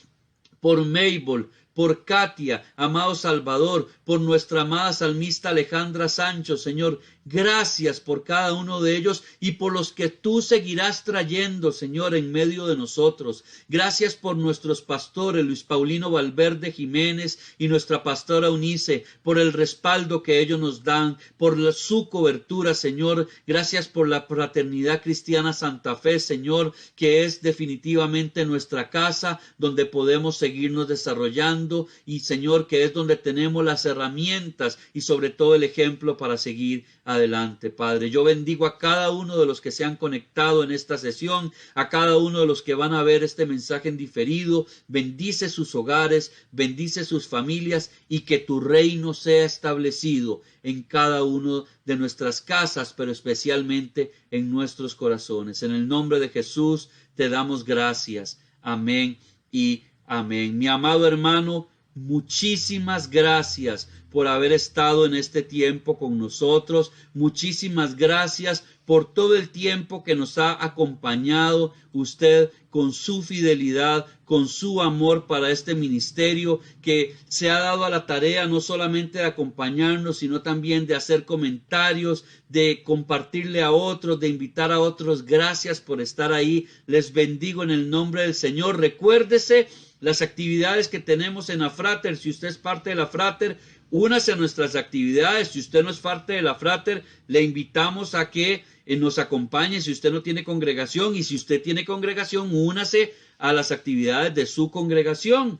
por Mabel, por Katia, amado Salvador, por nuestra amada salmista Alejandra Sancho, Señor. Gracias por cada uno de ellos y por los que tú seguirás trayendo, Señor, en medio de nosotros. Gracias por nuestros pastores, Luis Paulino Valverde Jiménez y nuestra pastora Eunice, por el respaldo que ellos nos dan, por su cobertura, Señor. Gracias por la Fraternidad Cristiana Santa Fe, Señor, que es definitivamente nuestra casa, donde podemos seguirnos desarrollando y, Señor, que es donde tenemos las herramientas y sobre todo el ejemplo para seguir adelante, Padre. Yo bendigo a cada uno de los que se han conectado en esta sesión, a cada uno de los que van a ver este mensaje en diferido. Bendice sus hogares, bendice sus familias y que tu reino sea establecido en cada uno de nuestras casas, pero especialmente en nuestros corazones. En el nombre de Jesús te damos gracias. Amén y amén. Mi amado hermano, muchísimas gracias por haber estado en este tiempo con nosotros. Muchísimas gracias por todo el tiempo que nos ha acompañado usted con su fidelidad, con su amor para este ministerio, que se ha dado a la tarea no solamente de acompañarnos, sino también de hacer comentarios, de compartirle a otros, de invitar a otros. Gracias por estar ahí. Les bendigo en el nombre del Señor. Recuérdese las actividades que tenemos en la Frater. Si usted es parte de la Frater, únase a nuestras actividades. Si usted no es parte de la Frater, le invitamos a que nos acompañe si usted no tiene congregación, y si usted tiene congregación, únase a las actividades de su congregación.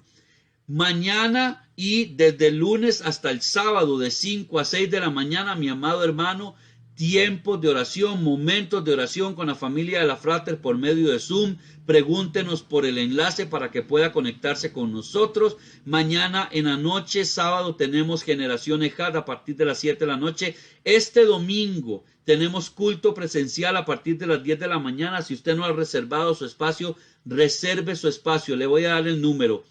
Mañana y desde el lunes hasta el sábado de 5 a 6 de la mañana, mi amado hermano, tiempos de oración, momentos de oración con la familia de la Frater por medio de Zoom. Pregúntenos por el enlace para que pueda conectarse con nosotros. Mañana en la noche, sábado, tenemos Generación EJAD a partir de las 7 de la noche. Este domingo tenemos culto presencial a partir de las 10 de la mañana. Si usted no ha reservado su espacio, reserve su espacio. Le voy a dar el número: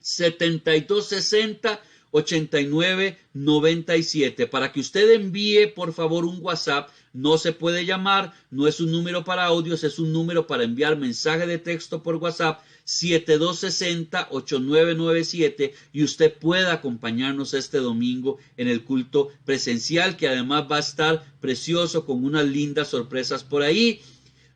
7260-8997, para que usted envíe por favor un WhatsApp. No se puede llamar, no es un número para audios, es un número para enviar mensaje de texto por WhatsApp. 7260-8997, y usted pueda acompañarnos este domingo en el culto presencial, que además va a estar precioso con unas lindas sorpresas por ahí.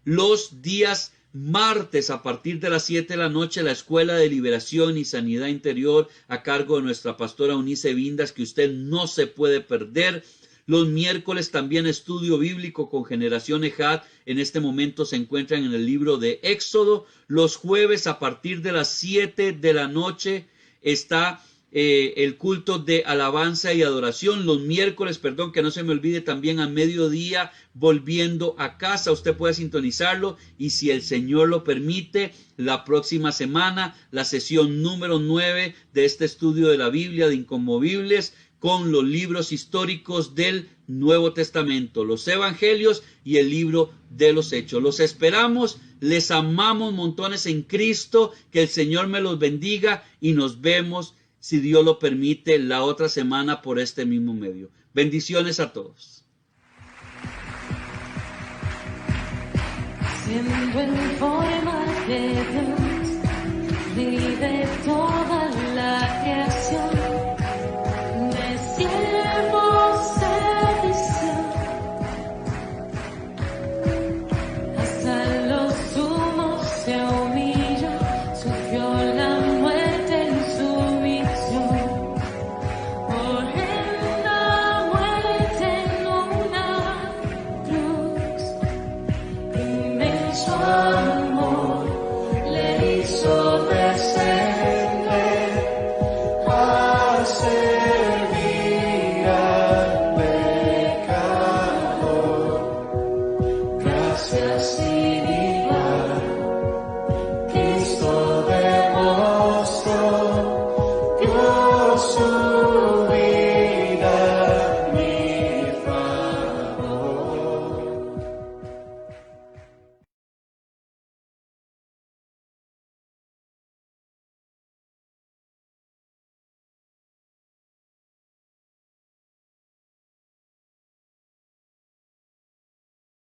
Los días martes a partir de las 7 de la noche, la Escuela de Liberación y Sanidad Interior a cargo de nuestra pastora Eunice Vindas, que usted no se puede perder. Los miércoles también estudio bíblico con Generación EJAD. En este momento se encuentran en el libro de Éxodo. Los jueves a partir de las 7 de la noche está el culto de alabanza y adoración. Los miércoles, que no se me olvide, también a mediodía, volviendo a casa. Usted puede sintonizarlo, y si el Señor lo permite, la próxima semana, la sesión número 9 de este estudio de la Biblia de Inconmovibles, con los libros históricos del Nuevo Testamento, los Evangelios y el libro de los Hechos. Los esperamos, les amamos montones en Cristo. Que el Señor me los bendiga y nos vemos, si Dios lo permite, la otra semana por este mismo medio. Bendiciones a todos. Siendo en forma de Dios, vive toda la creación. Oh